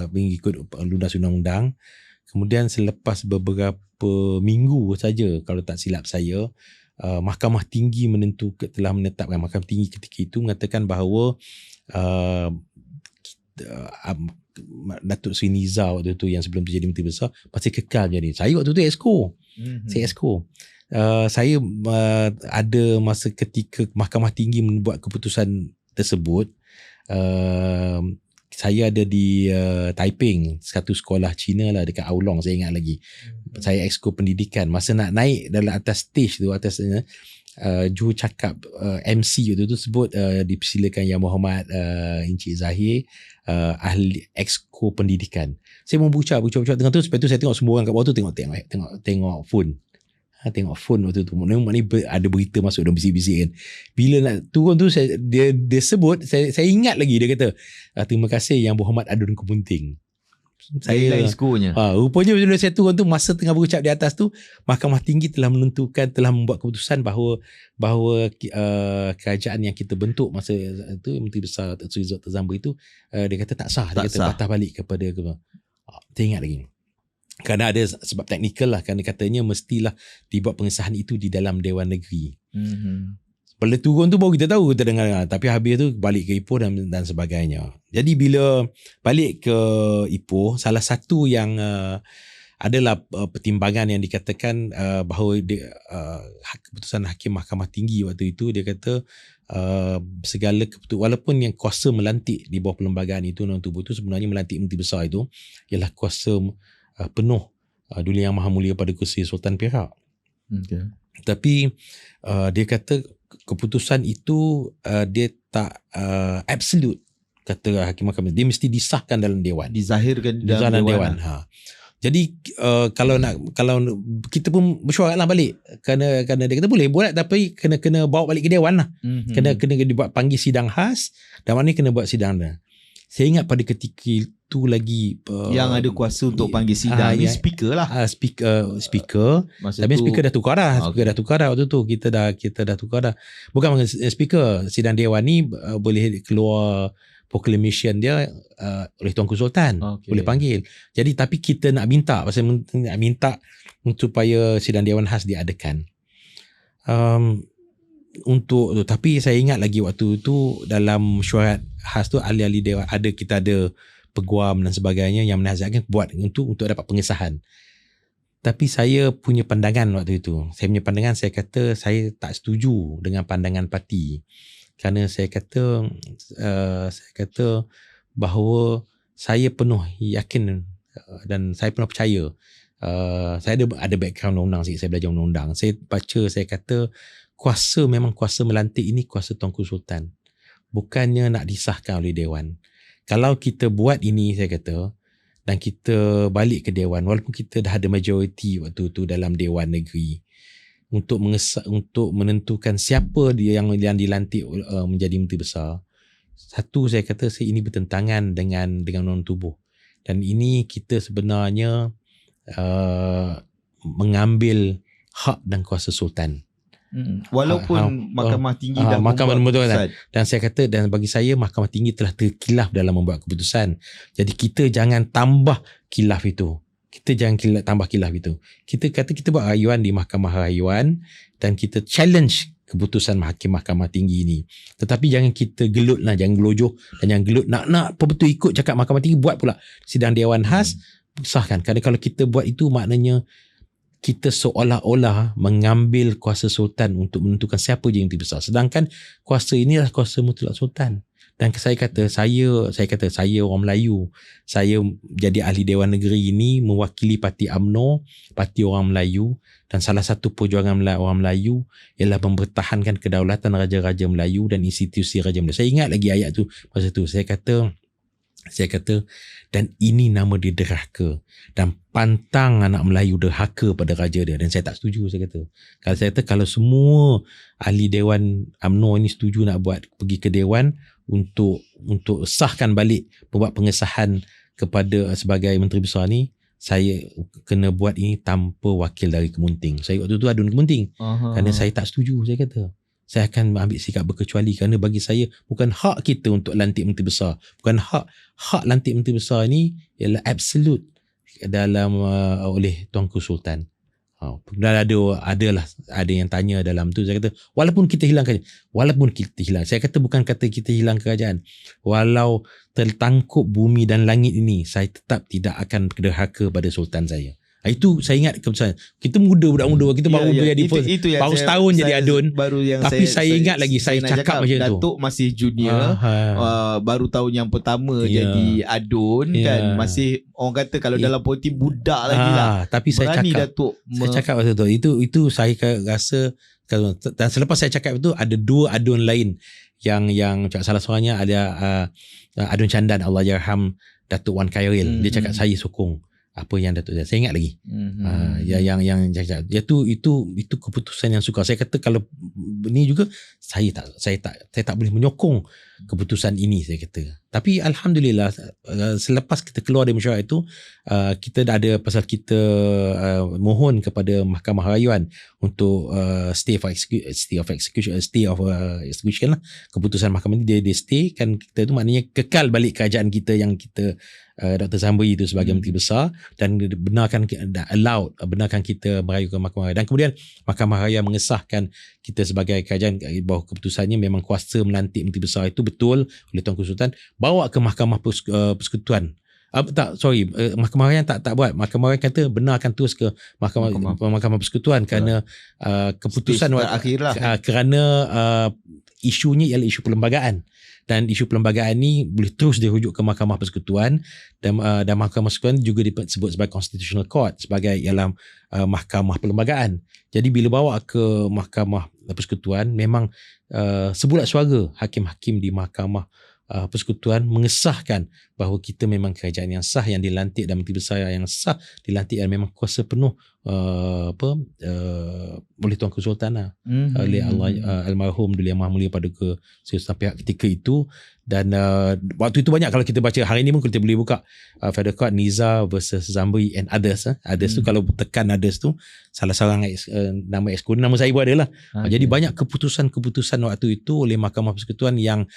mengikut lunas undang-undang. Kemudian selepas beberapa minggu saja, kalau tak silap saya, Mahkamah Tinggi telah menetapkan, Mahkamah Tinggi ketika itu mengatakan bahawa Datuk Seri Nizar waktu tu yang sebelum tu jadi Menteri Besar masih kekal jadi. Saya waktu tu exco. Saya exco. Saya ada masa ketika Mahkamah Tinggi membuat keputusan tersebut, saya ada di Taiping, satu sekolah Cina lah dekat Aulong, saya ingat lagi. Saya exco pendidikan. Masa nak naik dalam atas stage tu, juru cakap MC waktu tu sebut dipersilakan Yang Berhormat Encik Zahir, ahli exco pendidikan. Saya mau buka tengah tu, lepas tu saya tengok semua orang kat bawah tu tengok phone. Tengok phone waktu tu. Maknanya ada berita masuk dan bisik-bisik kan. Bila nak turun tu dia sebut, saya ingat lagi dia kata, terima kasih Yang Berhormat Adun Kepunting. Saya Iskonya. Rupanya bila saya turun tu, masa tengah berucap di atas tu, Mahkamah Tinggi telah membuat keputusan bahawa kerajaan yang kita bentuk masa itu, Menteri Besar Sri Zat Zamri itu, dia kata tak sah. Dia kata patah balik kepada saya ingat lagi. Kerana ada sebab teknikal lah, kerana katanya mestilah dibuat pengesahan itu di dalam Dewan Negeri. Bila turun tu baru kita tahu, kita dengar. Tapi habis tu balik ke Ipoh dan sebagainya. Jadi bila balik ke Ipoh, salah satu yang adalah pertimbangan yang dikatakan bahawa keputusan Hakim Mahkamah Tinggi waktu itu, dia kata segala keputusan, walaupun yang kuasa melantik di bawah perlembagaan itu, Nong Tubuh itu sebenarnya melantik Menteri Besar itu ialah kuasa penuh Duli Yang Maha Mulia pada kursi Sultan Perak. Okay. Tapi dia kata keputusan itu dia tak absolute, kata Hakim Mahkamah. Dia mesti disahkan dalam Dewan, dizahirkan dalam Dewan. Jadi kalau kita pun mesyuaratlah balik, kerana dia kata boleh buat, tapi kena bawa balik ke Dewan lah. Kena dibuat panggil sidang khas, dan mana kena buat sidang dah. Saya ingat pada ketika itu lagi yang ada kuasa untuk panggil sidang ni speaker lah. Speaker. Tapi speaker dah tukar dah. Speaker dah tukar dah waktu tu. Kita dah tukar dah. Bukan speaker sidang Dewan ni boleh keluar proclamation dia oleh Tuanku Sultan. Boleh panggil. Jadi tapi kita nak minta, pasal nak minta supaya sidang Dewan khas diadakan. Tapi saya ingat lagi waktu tu dalam mesyuarat khas tu, ahli-ahli Dewan kita ada peguam dan sebagainya yang menasihatkan buat untuk dapat pengesahan. Tapi saya punya pandangan waktu itu, saya kata saya tak setuju dengan pandangan parti, kerana saya kata bahawa saya penuh yakin dan saya penuh percaya. Saya ada background undang-undang sikit, saya belajar undang-undang. Saya baca, saya kata memang kuasa melantik ini kuasa Tuanku Sultan, bukannya nak disahkan oleh Dewan. Kalau kita buat ini, saya kata, dan kita balik ke Dewan, walaupun kita dah ada majoriti waktu tu dalam Dewan Negeri untuk menentukan siapa dia yang dilantik menjadi Menteri Besar. Satu, saya kata ini bertentangan dengan Undang-Undang Tubuh, dan ini kita sebenarnya mengambil hak dan kuasa Sultan. Walaupun Mahkamah Tinggi dah Mahkamah keputusan. Dan saya kata, dan bagi saya Mahkamah Tinggi telah terkilaf dalam membuat keputusan. Jadi kita jangan tambah kilaf itu. Tambah kilaf itu. Kita kata kita buat rayuan di Mahkamah Rayuan dan kita challenge keputusan Hakim Mahkamah Tinggi ini. Tetapi jangan kita gelut lah, jangan gelojoh dan jangan gelut nak betul ikut cakap Mahkamah Tinggi, buat pula sidang Dewan khas, sahkan. Kerana kalau kita buat itu, maknanya kita seolah-olah mengambil kuasa Sultan untuk menentukan siapa je yang Menteri Besar. Sedangkan kuasa ini adalah kuasa mutlak Sultan. Dan saya kata saya orang Melayu. Saya jadi ahli Dewan Negeri ini mewakili Parti UMNO, Parti Orang Melayu, dan salah satu perjuangan orang Melayu ialah mempertahankan kedaulatan Raja-Raja Melayu dan institusi Raja Melayu. Saya ingat lagi ayat tu masa tu. Saya kata dan ini nama dia derhaka, dan pantang anak Melayu derhaka pada raja dia. Dan saya tak setuju. Saya kata kalau semua ahli Dewan UMNO ini setuju nak pergi ke Dewan untuk sahkan balik, membuat pengesahan kepada sebagai Menteri Besar ni, saya kena buat ini tanpa wakil dari Kemunting. Saya waktu tu adun Kemunting. Kerana saya tak setuju. Saya kata saya akan ambil sikap berkecuali, kerana bagi saya bukan hak kita untuk lantik Menteri Besar. Bukan hak lantik Menteri Besar ini ialah absolute dalam oleh Tuanku Sultan. Dan ada yang tanya dalam tu, saya kata walaupun kita hilang, saya kata bukan kata kita hilang kerajaan, walau tertangkup bumi dan langit ini, saya tetap tidak akan derhaka pada Sultan saya. Itu saya ingat keputusan. Kita budak muda, kita baru jadi baru setahun jadi adun. Tapi saya ingat lagi saya cakap macam tu. Datuk masih junior, baru tahun yang pertama jadi adun kan, masih orang kata kalau dalam politik budak lagi lah. Tapi saya cakap waktu tu. Itu saya rasa, dan selepas saya cakap itu ada dua adun lain yang salah seorangnya ada Adun Candan, Allah yarham, Datuk Wan Khairil. Dia cakap saya sokong. apa yang Datuk saya ingat lagi. Yang itu keputusan yang sukar. Saya kata kalau ni juga saya tak boleh menyokong keputusan ini, saya kata. Tapi alhamdulillah selepas kita keluar dari mesyuarat itu, kita dah ada pasal kita mohon kepada Mahkamah Rayuan untuk stay of execution lah. Keputusan mahkamah ni dia stay kan, kita tu maknanya kekal balik kerajaan kita yang kita Dr. Zambri itu sebagai Menteri Besar, dan benarkan kita merayu ke Mahkamah Raya. Dan kemudian Mahkamah Raya mengesahkan kita sebagai kerajaan bahawa keputusannya memang kuasa melantik Menteri Besar itu betul oleh Tuanku Sultan, bawa ke Mahkamah Persekutuan. Mahkamah Raya tak buat. Mahkamah Raya kata benarkan terus ke Mahkamah Persekutuan kerana keputusan kerana isunya ialah isu perlembagaan. Dan isu perlembagaan ni boleh terus dirujuk ke Mahkamah Persekutuan, dan Mahkamah Persekutuan juga disebut sebagai Constitutional Court, sebagai ialah mahkamah perlembagaan. Jadi bila bawa ke Mahkamah Persekutuan, memang sebulat suara hakim-hakim di Mahkamah Persekutuan mengesahkan bahawa kita memang kerajaan yang sah, yang dilantik, dan Menteri Besar yang sah dilantik, dan memang kuasa penuh oleh Tuanku Sultan oleh almarhum Duli Yang Maha Mulia Paduka Seri Sultan pihak ketika itu. Dan waktu itu banyak, kalau kita baca hari ni pun kita boleh buka Federal Court Nizar versus Zambri and others. Others tu kalau tekan others tu salah seorang nama ex-Korea, nama saya pun adalah. Jadi banyak keputusan-keputusan waktu itu oleh Mahkamah Persekutuan yang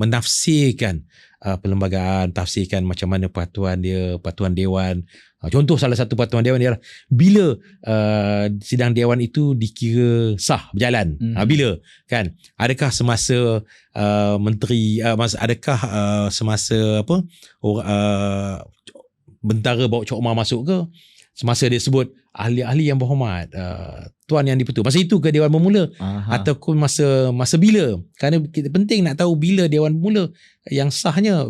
menafsirkan perlembagaan, tafsirkan macam mana peraturan Dewan. Contoh salah satu peraturan Dewan ialah bila sidang Dewan itu dikira sah berjalan. Bila kan? Adakah semasa menteri adakah semasa bentara bawa Cok Omar masuk ke? Semasa dia sebut ahli-ahli yang berhormat, tuan yang dipertua, masa itu ke Dewan bermula? Ataupun masa bila? Kerana kita penting nak tahu bila Dewan bermula, yang sahnya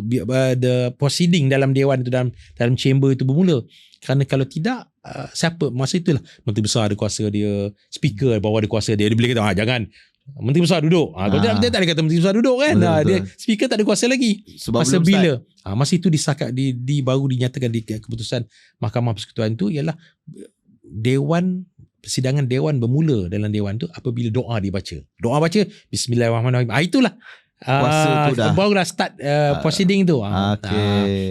the proceeding dalam Dewan itu, dalam chamber itu bermula. Kerana kalau tidak, siapa masa itulah Menteri Besar ada kuasa dia, speaker bawah ada kuasa dia boleh kata jangan Menteri Besar duduk. Kalau tidak ada kata Menteri Besar duduk kan. Dia speaker tak ada kuasa lagi. Sebab masa bila masa itu disahkan baru dinyatakan di keputusan Mahkamah Persekutuan itu ialah persidangan Dewan bermula dalam Dewan tu apabila doa dibaca. Doa baca Bismillahirrahmanirrahim. Itulah kuasa tu dah barulah start proceeding tu.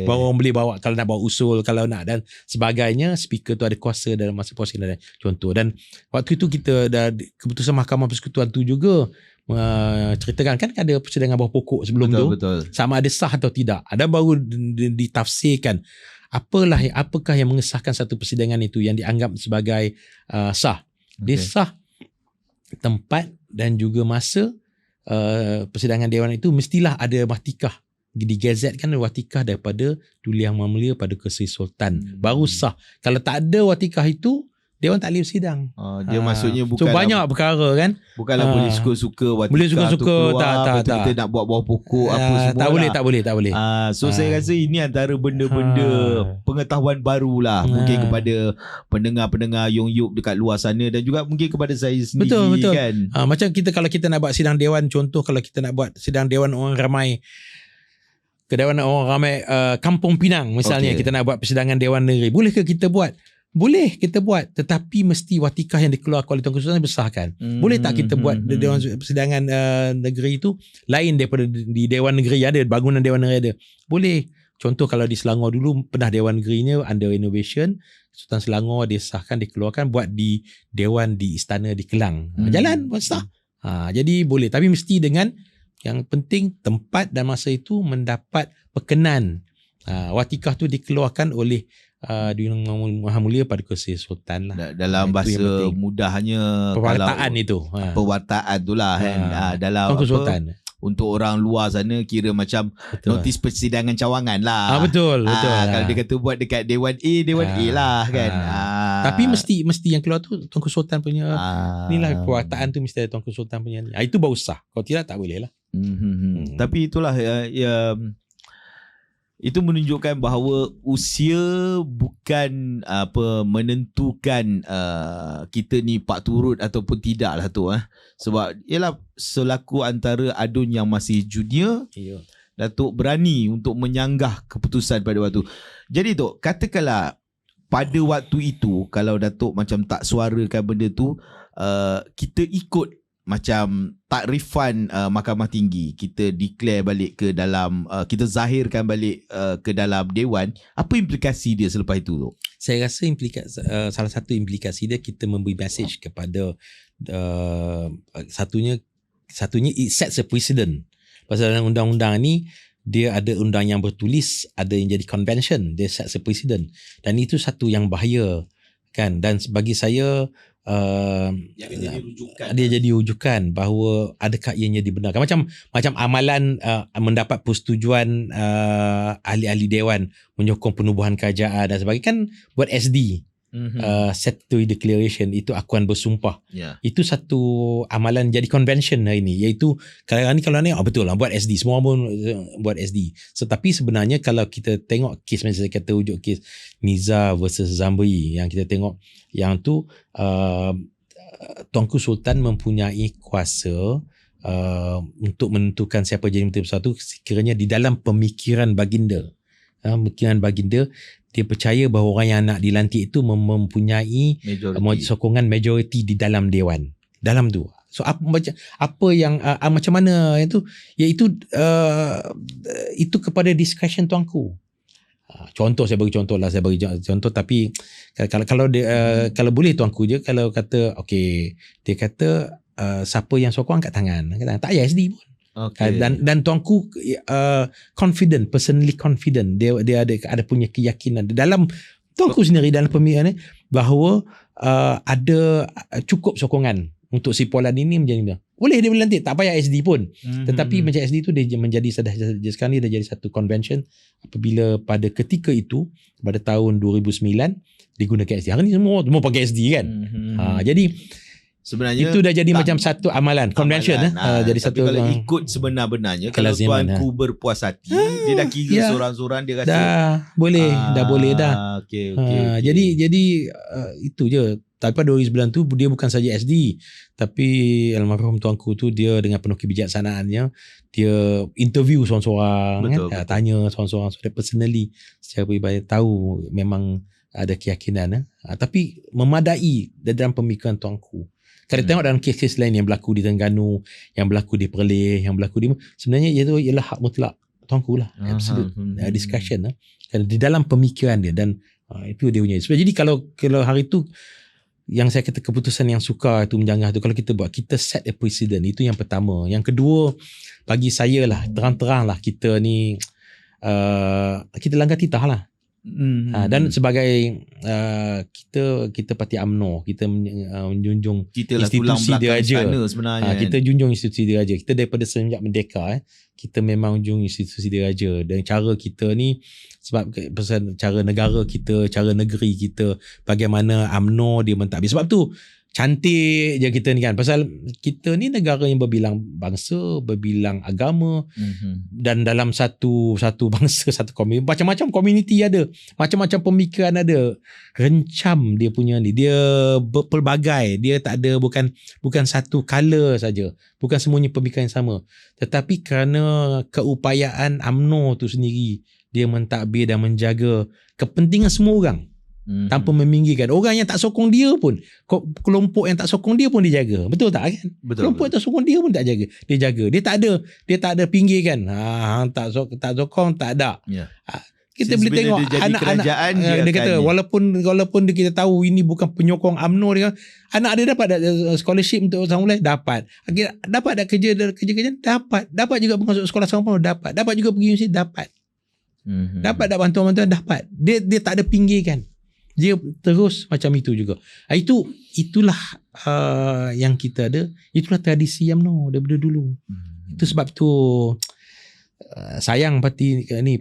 Baru orang boleh bawa, kalau nak bawa usul, kalau nak dan sebagainya, speaker tu ada kuasa dalam masa proceeding contoh. Dan waktu itu kita dah keputusan Mahkamah Persekutuan tu juga ceritakan kan ada persidangan bawah pokok sebelum betul. Sama ada sah atau tidak. Ada baru ditafsirkan apakah yang mengesahkan satu persidangan itu yang dianggap sebagai sah. Dia sah tempat dan juga masa. Persidangan Dewan itu mestilah ada watikah, digazetkan watikah daripada Duli Yang Maha Mulia Paduka Seri Sultan, baru sah. Kalau tak ada watikah itu, Dewan tak boleh bersidang. Dia maksudnya bukanlah, so banyak perkara kan, bukanlah boleh suka-suka watikah boleh suka-suka tu keluar, tak. Kita nak buat bawah pokok apa semua tak boleh. So saya rasa ini antara benda-benda pengetahuan baru lah, mungkin kepada pendengar-pendengar Yongyup dekat luar sana, dan juga mungkin kepada saya sendiri. Betul. Kan macam kalau kita nak buat sidang Dewan, contoh kalau kita nak buat sidang Dewan orang ramai, Dewan orang ramai Kampung Pinang misalnya, kita nak buat persidangan Dewan Negeri, bolehkah kita buat? Boleh kita buat, tetapi mesti watikah yang dikeluarkan oleh Tuanku Sultan besarkan. Boleh tak kita buat Dewan Persidangan Negeri itu lain daripada di Dewan Negeri ada, bangunan Dewan Negeri ada? Boleh. Contoh kalau di Selangor dulu pernah Dewan Negerinya under renovation, Sultan Selangor disahkan, dikeluarkan, buat di Dewan di Istana di Kelang. Jalan, sah. Jadi boleh, tapi mesti dengan yang penting tempat dan masa itu mendapat perkenan. Watikah tu dikeluarkan oleh Duli Yang Maha Mulia Paduka Seri Sultan lah. Dalam bahasa mudahnya pewartaan itu. Pewartaan tu lah kan. Dalam Tuanku Sultan. Untuk orang luar sana kira macam notis persidangan cawangan lah. Betul. Kalau dia kata buat dekat Dewan A lah kan. Tapi mesti yang keluar tu Tuanku Sultan punya. Inilah pewartaan tu mesti ada Tuanku Sultan punya. Itu baru sah. Kalau tidak tak boleh lah. Tapi itulah itu menunjukkan bahawa usia bukan menentukan kita ni pak turut ataupun tidak lah tu. Sebab ialah selaku antara adun yang masih junior Datuk berani untuk menyanggah keputusan pada waktu. Jadi Tok, katakanlah pada waktu itu kalau Datuk macam tak suarakan benda tu, kita ikut macam tak refund Mahkamah Tinggi, kita declare balik ke dalam, kita zahirkan balik ke dalam Dewan, apa implikasi dia selepas itu Tok? Saya rasa salah satu implikasi dia, kita memberi message kepada satunya it sets a precedent. Pasal dalam undang-undang ni dia ada undang yang bertulis, ada yang jadi convention, dia sets a precedent, dan itu satu yang bahaya kan. Dan bagi saya dia jadi rujukan bahawa adakah ianya dibenarkan, macam amalan mendapat persetujuan ahli-ahli dewan menyokong penubuhan kerajaan dan sebagainya kan, buat SD. Statutory Declaration, itu akuan bersumpah. Itu satu amalan jadi convention hari ni, iaitu kalau ni betul lah buat SD, semua pun buat SD. Tetapi sebenarnya kalau kita tengok kes, macam saya kata rujuk kes Niza versus Zambri, yang kita tengok yang tu, Tuanku Sultan mempunyai kuasa untuk menentukan siapa jadi Menteri Bersatu sekiranya di dalam pemikiran baginda. Dia percaya bahawa orang yang nak dilantik itu mempunyai sokongan majoriti di dalam Dewan. Dalam tu. So apa yang macam mana itu, iaitu itu kepada discretion tuanku. Contoh, saya bagi contoh, tapi kalau boleh tuanku je, kalau kata okey, dia kata siapa yang sokong angkat tangan, tak payah SD pun. Okay. Dan tuanku personally confident, dia ada punya keyakinan dalam tuanku sendiri dalam pemilihan ni, bahawa ada cukup sokongan untuk si Polan ini menjadi boleh dia melantik, tak payah SD pun. Tetapi macam SD tu dia menjadi sekarang ni dah jadi satu convention apabila pada ketika itu pada tahun 2009 digunakan SD. Hari ni semua pakai SD kan. Jadi sebenarnya itu dah jadi macam satu amalan convention. Jadi satu, kalau ikut sebenar-benarnya, kalau tuanku berpuas hati, dia dah kira sorang-sorang, dia rasa dah boleh dah. Okay. Jadi itu je. Tapi pada 2009 tu dia bukan saja SD, tapi almarhum tuanku tu dia dengan penuh kebijaksanaannya, dia interview seorang-seorang, kan? Tanya seorang-seorang personally secara peribadi, tahu memang ada keyakinan, tapi memadai dalam pemikiran tuanku. Kalau tengok dalam kes-kes lain yang berlaku di Terengganu, yang berlaku di Perlis, yang berlaku di, sebenarnya itu ialah hak mutlak tuanku lah, absolute discussion di dalam pemikiran dia, dan itu dia punya. Jadi kalau hari tu yang saya kata keputusan yang sukar itu, menjanggah tu, kalau kita buat, kita set a precedent. Itu yang pertama. Yang kedua, bagi saya lah, terang-terang lah, kita ni kita langgar titah lah. Dan sebagai kita parti UMNO, kita menjunjung institusi diraja. Kita junjung institusi diraja. Kita daripada semenjak merdeka, kita memang junjung institusi diraja. Dan cara kita ni, sebab cara negara kita, cara negeri kita, bagaimana UMNO dia mentadbir. Sebab tu cantik je kita ni kan, pasal kita ni negara yang berbilang bangsa, berbilang agama, dan dalam satu bangsa, satu komuniti, macam-macam komuniti ada, macam-macam pemikiran ada, rencam dia punya ni, dia pelbagai, dia tak ada, bukan satu color saja, bukan semuanya pemikiran yang sama, tetapi kerana keupayaan UMNO tu sendiri, dia mentadbir dan menjaga kepentingan semua orang. Tanpa meminggirkan orang yang tak sokong dia pun, kelompok yang tak sokong dia pun dia jaga. Betul tak kan? Kelompok yang tak sokong dia pun tak jaga. Dia jaga. Dia tak ada pinggirkan. Tak sokong tak ada. Kita boleh tengok anak-anak dia kata walaupun kita tahu ini bukan penyokong UMNO dia, anak dia dapat scholarship untuk Samuel, dapat tak kerja dapat juga masuk sekolah Samuel, dapat juga pergi universiti, dapat bantuan-bantuan, dapat. Dia tak ada pinggirkan. Dia terus macam itu juga. Itulah yang kita ada. Itulah tradisi UMNO daripada dulu. Itu sebab tu sayang parti ni.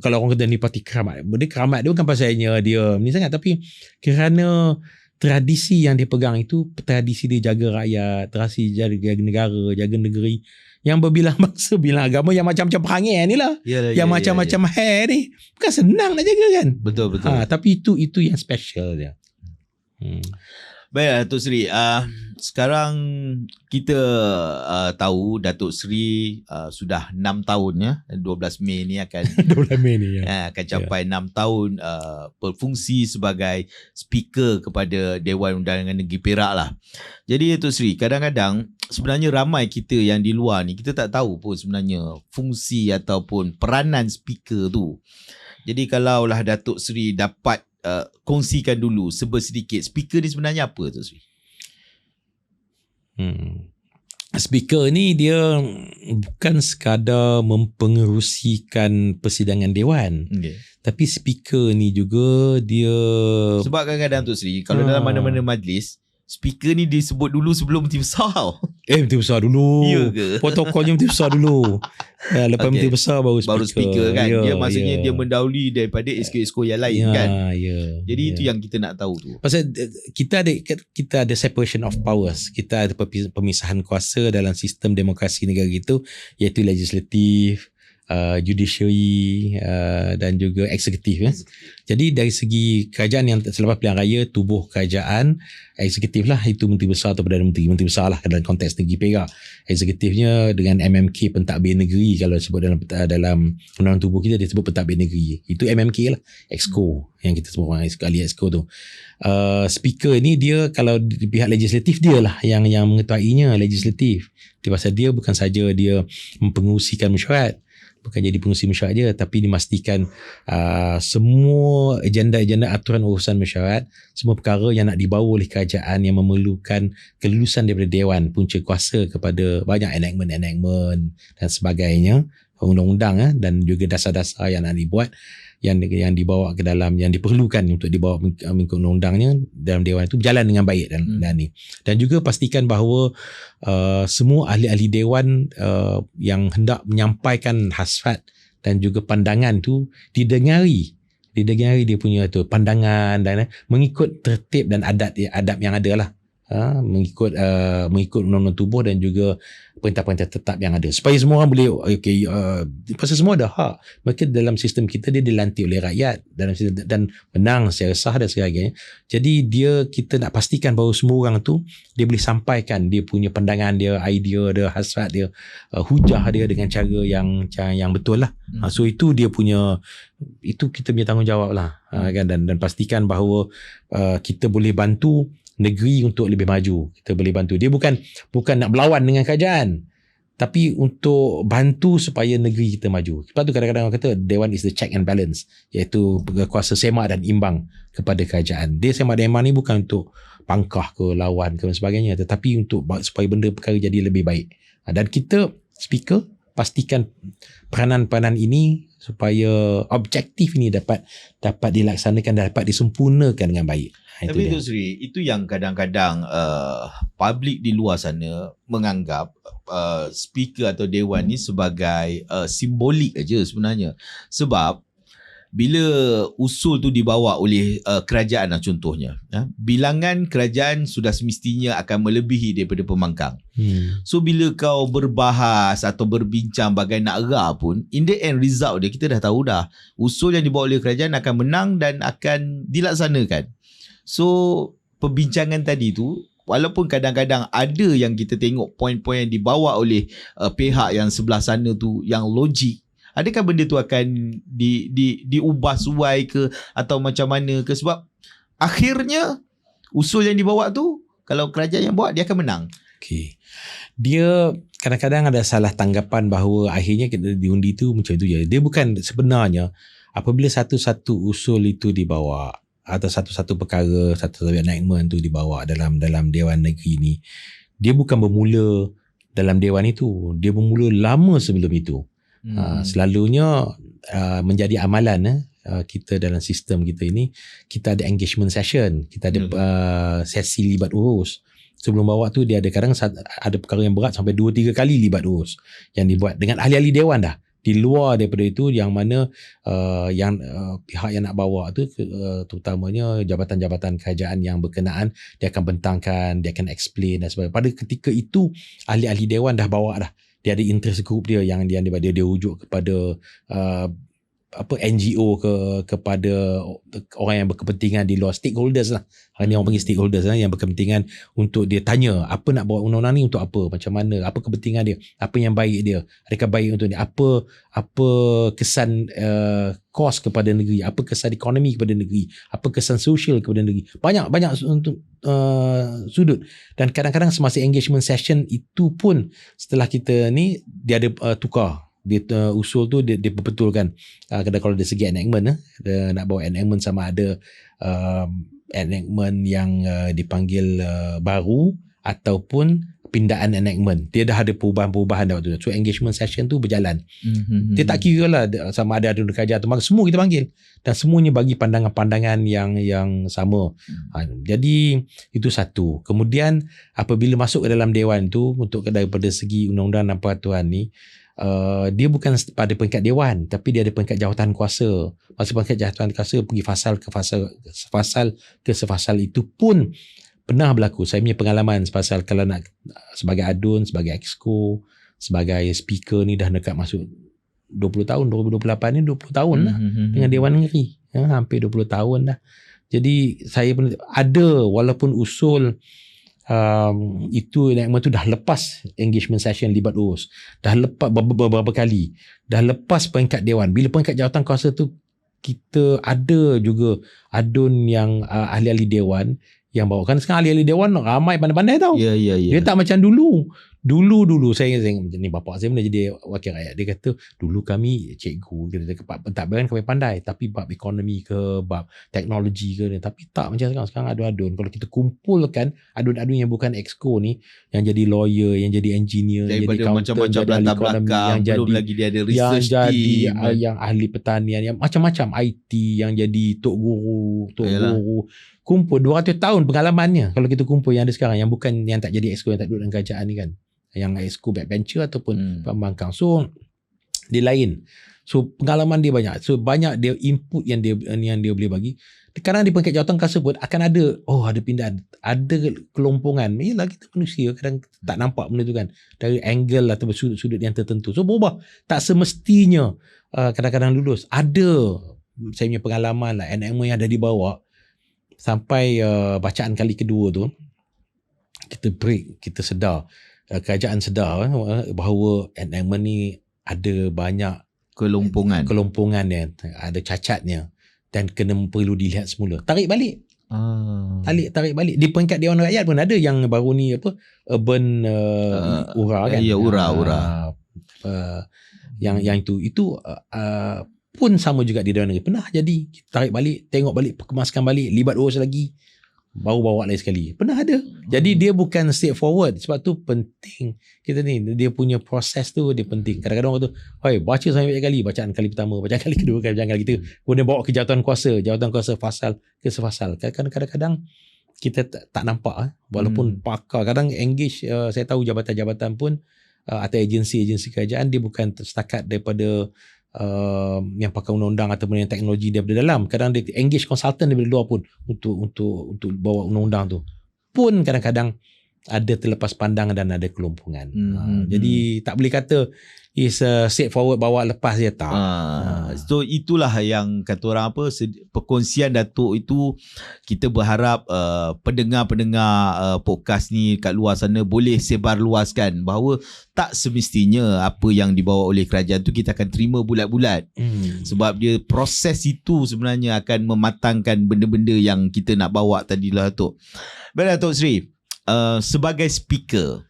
Kalau orang kata ni parti keramat. Keramat dia bukan pasalnya dia ni sangat, tapi kerana tradisi yang dia pegang itu, tradisi dia jaga rakyat, tradisi jaga negara, jaga negeri, yang berbilang bangsa, bilang agama, yang macam-macam perangai ni lah. Yang macam-macam hair ni. Bukan senang nak jaga kan. Betul. Tapi itu yang special dia. Baik, Datuk Seri. Sekarang kita tahu Datuk Seri sudah 6 tahun ya. 12 Mei ni akan 12 Mei ni akan capai 6 tahun berfungsi sebagai speaker kepada Dewan Undangan Negeri Perak lah. Jadi Datuk Seri, kadang-kadang sebenarnya ramai kita yang di luar ni, kita tak tahu pun sebenarnya fungsi ataupun peranan speaker tu. Jadi kalaulah Datuk Seri dapat kongsikan dulu sedikit speaker ni sebenarnya apa tu Sri? Speaker ni dia bukan sekadar mempengerusikan persidangan dewan. Tapi speaker ni juga dia, sebab kadang-kadang tu Sri, kalau dalam mana-mana majlis, speaker ni disebut dulu sebelum Menteri Besar. Menteri Besar dulu. Ya ke? Protokolnya Menteri Besar dulu. Lepas Menteri Besar baru speaker kan. Dia maksudnya dia mendahului daripada exco yang lain kan. Jadi itu yang kita nak tahu tu. Pasal kita ada separation of powers. Kita ada pemisahan kuasa dalam sistem demokrasi negara itu, iaitu legislatif, judiciary dan juga eksekutif ya. Jadi dari segi kerajaan yang selepas pilihan raya, tubuh kerajaan eksekutif lah, itu Menteri Besar atau Perdana Menteri. Menteri Besar lah dalam konteks negeri Perak. Eksekutifnya dengan MMK, Pentadbir Negeri, kalau sebut dalam undang-undang tubuh kita dia sebut Pentadbir Negeri. Itu MMK lah, Exco yang kita sebut orang ahli Exco tu. Speaker ni dia kalau di pihak legislatif dia lah yang mengetahuinya, legislatif. Dia pasal dia bukan saja dia mempengerusikan mesyuarat, bukan jadi pengurusi mesyuarat je, tapi dimastikan semua agenda-agenda aturan urusan mesyuarat, semua perkara yang nak dibawa oleh kerajaan yang memerlukan kelulusan daripada Dewan Punca Kuasa kepada banyak enactment dan sebagainya, undang-undang dan juga dasar-dasar yang nak dibuat, yang dibawa ke dalam, yang diperlukan untuk dibawa mengikut undang-undangnya dalam Dewan itu berjalan dengan baik dan ni. Dan juga pastikan bahawa semua ahli-ahli Dewan yang hendak menyampaikan hasrat dan juga pandangan tu didengari dia punya tu pandangan dan mengikut tertib dan adab yang ada lah. Mengikut undang-undang tubuh dan juga perintah-perintah tetap yang ada, supaya semua orang boleh pasal semua ada hak. Maka dalam sistem kita dia dilantik oleh rakyat dalam sistem, dan menang secara sah dan sebagainya. Jadi kita nak pastikan bahawa semua orang tu dia boleh sampaikan dia punya pandangan dia, idea dia, hasrat dia, hujah dia dengan cara yang betul lah. So itu dia punya, itu kita punya tanggungjawab lah kan, dan pastikan bahawa kita boleh bantu negeri untuk lebih maju. Kita boleh bantu. Dia bukan nak berlawan dengan kerajaan, tapi untuk bantu supaya negeri kita maju. Sebab tu kadang-kadang orang kata Dewan is the check and balance, iaitu kuasa semak dan imbang kepada kerajaan. Dia semak dan imbang ni bukan untuk pangkah ke lawan ke dan sebagainya, tetapi untuk supaya benda perkara jadi lebih baik. Dan kita speaker pastikan peranan-peranan ini supaya objektif ini dapat dilaksanakan, dapat disempurnakan dengan baik. Tapi itu Sri, itu yang kadang-kadang public di luar sana menganggap speaker atau dewan ni sebagai simbolik aja sebenarnya. Sebab bila usul tu dibawa oleh kerajaan lah contohnya, bilangan kerajaan sudah semestinya akan melebihi daripada pembangkang. So bila kau berbahas atau berbincang bagai nak era pun, in the end result dia kita dah tahu dah, usul yang dibawa oleh kerajaan akan menang dan akan dilaksanakan. So perbincangan tadi tu, walaupun kadang-kadang ada yang kita tengok poin-poin yang dibawa oleh pihak yang sebelah sana tu yang logik, adakah benda tu akan diubah suai ke atau macam mana ke? Sebab akhirnya usul yang dibawa tu, kalau kerajaan yang buat, dia akan menang. Okay. Dia kadang-kadang ada salah tanggapan bahawa akhirnya kita diundi tu macam tu je. Dia bukan, sebenarnya apabila satu-satu usul itu dibawa atau satu-satu perkara, satu-satu enactment tu dibawa dalam Dewan Negeri ni, dia bukan bermula dalam Dewan itu. Dia bermula lama sebelum itu. Selalunya menjadi amalan kita dalam sistem kita ini, kita ada engagement session, kita ada sesi libat urus. Sebelum bawa tu dia ada kadang ada perkara yang berat sampai 2-3 kali libat urus yang dibuat dengan ahli-ahli dewan dah. Di luar daripada itu, yang mana pihak yang nak bawa tu terutamanya jabatan-jabatan kerajaan yang berkenaan, dia akan bentangkan, dia akan explain dan sebagainya. Pada ketika itu ahli-ahli dewan dah bawa dah. Dia ada interest group dia yang dia rujuk kepada NGO kepada orang yang berkepentingan di luar, stakeholders lah. Hari ni orang panggil stakeholders lah, yang berkepentingan untuk dia tanya apa nak buat undang-undang ni untuk apa, macam mana, apa kepentingan dia, apa yang baik dia, adakah baik untuk dia, apa kesan kos kepada negeri, apa kesan ekonomi kepada negeri, apa kesan sosial kepada negeri. Banyak untuk sudut. Dan kadang-kadang semasa engagement session itu pun, setelah kita ni dia ada tukar. Dia usul tu dia berbetulkan. Kalau dari segi enactment, dia nak bawa enactment sama ada enactment yang dipanggil baru ataupun pindaan enactment. Dia dah ada perubahan-perubahan dah waktu tu. So engagement session tu berjalan. Dia tak kira lah sama ada adun kerajaan atau semua kita panggil. Dan semuanya bagi pandangan-pandangan yang sama. Jadi itu satu. Kemudian apabila masuk ke dalam dewan tu, untuk daripada segi undang-undang dan peraturan ni, dia bukan pada peringkat dewan, tapi dia ada peringkat jawatan kuasa. Masa peringkat jawatan kuasa pergi fasal ke sefasal itu pun pernah berlaku. Saya punya pengalaman sepasal kalau nak sebagai adun, sebagai exco, sebagai speaker ni dah dekat masuk 20 tahun, 2028 ni 20 tahun lah dengan Dewan Negeri. Hampir 20 tahun dah. Jadi saya pun ada, walaupun usul itu enactment tu dah lepas engagement session libat urus, dah lepas beberapa kali, dah lepas peringkat dewan. Bila peringkat jawatan kuasa tu, kita ada juga adun yang ahli-ahli dewan yang bawa. Kan sekarang ahli-ahli dewan ramai pandai-pandai tau. Dia tak macam dulu saya ingat ni bapak saya pernah jadi wakil rakyat. Dia kata dulu kami cikgu, kita pentadbiran kami pandai, tapi bab ekonomi ke bab teknologi ke, tapi tak macam sekarang adun-adun. Kalau kita kumpulkan adun-adun yang bukan exco ni, yang jadi lawyer, yang jadi engineer, yang jadi accountant, macam-macam latar belakang, yang belum lagi dia ada research team, yang ahli pertanian, yang macam-macam, IT, yang jadi tok guru, kumpul 200 tahun pengalamannya. Kalau kita kumpul yang ada sekarang, yang bukan, yang tak jadi exco, yang tak duduk dalam kerajaan ni kan, yang exco backbencher ataupun pembangkang. So dia lain. So pengalaman dia banyak. So banyak dia input yang dia boleh bagi. Kadang di peringkat jawatan kuasa pun akan ada pindahan, ada kelompongan. Yalah, kita manusia kadang tak nampak benda tu kan, dari angle atau sudut-sudut yang tertentu. So berubah. Tak semestinya kadang-kadang lulus. Ada saya punya pengalaman lah, enactment yang dah dibawa sampai bacaan kali kedua tu, kita break, kita sedar, kerajaan sedar bahawa enactment ni ada banyak kelompongan dia, ada cacatnya, dan perlu dilihat semula. Tarik balik. Tarik balik. Di peringkat Dewan Rakyat pun ada yang baru ni urban URA kan. Ya, URA. Yang itu pun sama juga di Dewan Negeri. Pernah jadi, tarik balik, tengok balik, kemaskan balik, libat urus lagi, baru bawa lagi sekali. Pernah ada. Jadi dia bukan straightforward. Sebab tu penting kita ni, dia punya proses tu dia penting. Kadang-kadang orang tu, baca sampai banyak kali, bacaan kali pertama, bacaan kali kedua, bacaan kali ketiga, kemudian bawa ke jawatan kuasa fasal ke sefasal. Kadang-kadang kita tak nampak, walaupun pakar kadang engage. Saya tahu jabatan-jabatan pun atau agensi-agensi kerajaan, dia bukan setakat daripada yang pakai undang-undang ataupun yang teknologi daripada dalam. Kadang dia engage consultant daripada luar pun untuk bawa undang-undang tu. Pun kadang-kadang ada terlepas pandang dan ada kelompongan. Jadi tak boleh kata is straightforward bawa lepas dia, tak. So itulah yang kata orang perkongsian Datuk itu, kita berharap pendengar-pendengar podcast ni kat luar sana boleh sebar luaskan bahawa tak semestinya apa yang dibawa oleh kerajaan tu kita akan terima bulat-bulat. Sebab dia proses itu sebenarnya akan mematangkan benda-benda yang kita nak bawa tadilah Datuk. Baik Datuk Seri, sebagai speaker,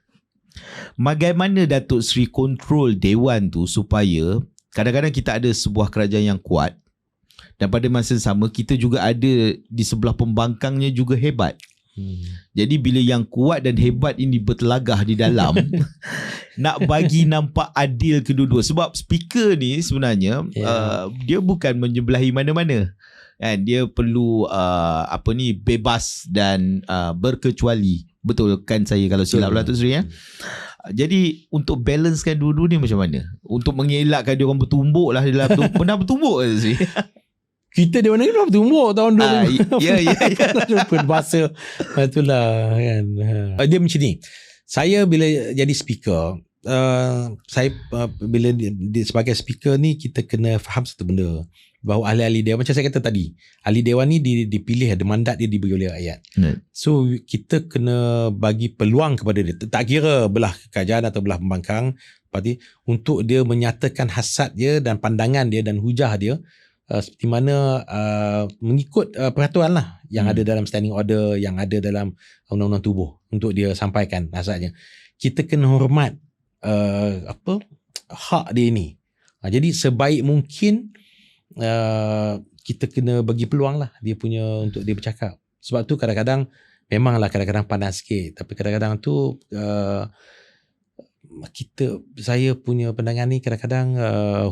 bagaimana Datuk Seri kontrol dewan tu supaya kadang-kadang kita ada sebuah kerajaan yang kuat dan pada masa sama kita juga ada di sebelah pembangkangnya juga hebat. Jadi bila yang kuat dan hebat ini bertelagah di dalam nak bagi nampak adil kedua-dua. Sebab speaker ni sebenarnya dia bukan menyebelahi mana-mana. Kan, dia perlu bebas dan berkecuali. Betul kan saya kalau silap lah Datuk Seri ya? Jadi untuk balancekan dua-dua ni macam mana? Untuk mengelakkan dia orang bertumbuk lah dalam tu. Pernah bertumbuk Datuk Seri? Kita Dewan Negeri pernah bertumbuk tahun 2000. Ya. Berbahasa itulah kan. Dia macam ni. Saya bila jadi speaker, saya bila sebagai speaker ni kita kena faham satu benda, bahawa ahli-ahli dewan, macam saya kata tadi, ahli dewan ni dipilih, ada mandat dia diberi oleh rakyat. So kita kena bagi peluang kepada dia, tak kira belah kerajaan atau belah pembangkang parti, untuk dia menyatakan hasad dia dan pandangan dia dan hujah dia, seperti mana mengikut peraturan lah yang ada dalam standing order, yang ada dalam undang-undang tubuh, untuk dia sampaikan hasadnya. Kita kena hormat hak dia ni. Jadi sebaik mungkin kita kena bagi peluang lah dia punya, untuk dia bercakap. Sebab tu kadang-kadang memanglah kadang-kadang panas sikit, tapi kadang-kadang tu saya punya pandangan ni kadang-kadang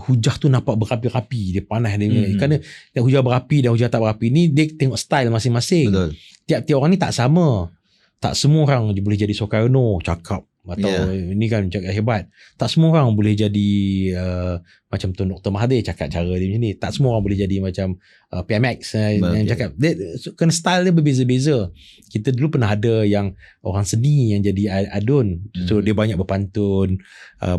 hujah tu nampak berapi-rapi, dia panas dia. Kerana hujah berapi dan hujah tak berapi ni dia tengok style masing-masing. Betul. Tiap-tiap orang ni tak sama. Tak semua orang boleh jadi Soekarno cakap, atau ini kan cakap hebat. Tak semua orang boleh jadi macam Tun Dr. Mahathir cakap cara dia macam ni. Tak semua orang boleh jadi macam PMX yang cakap. Kena style dia berbeza-beza. Kita dulu pernah ada yang orang seni yang jadi adun. So dia banyak berpantun,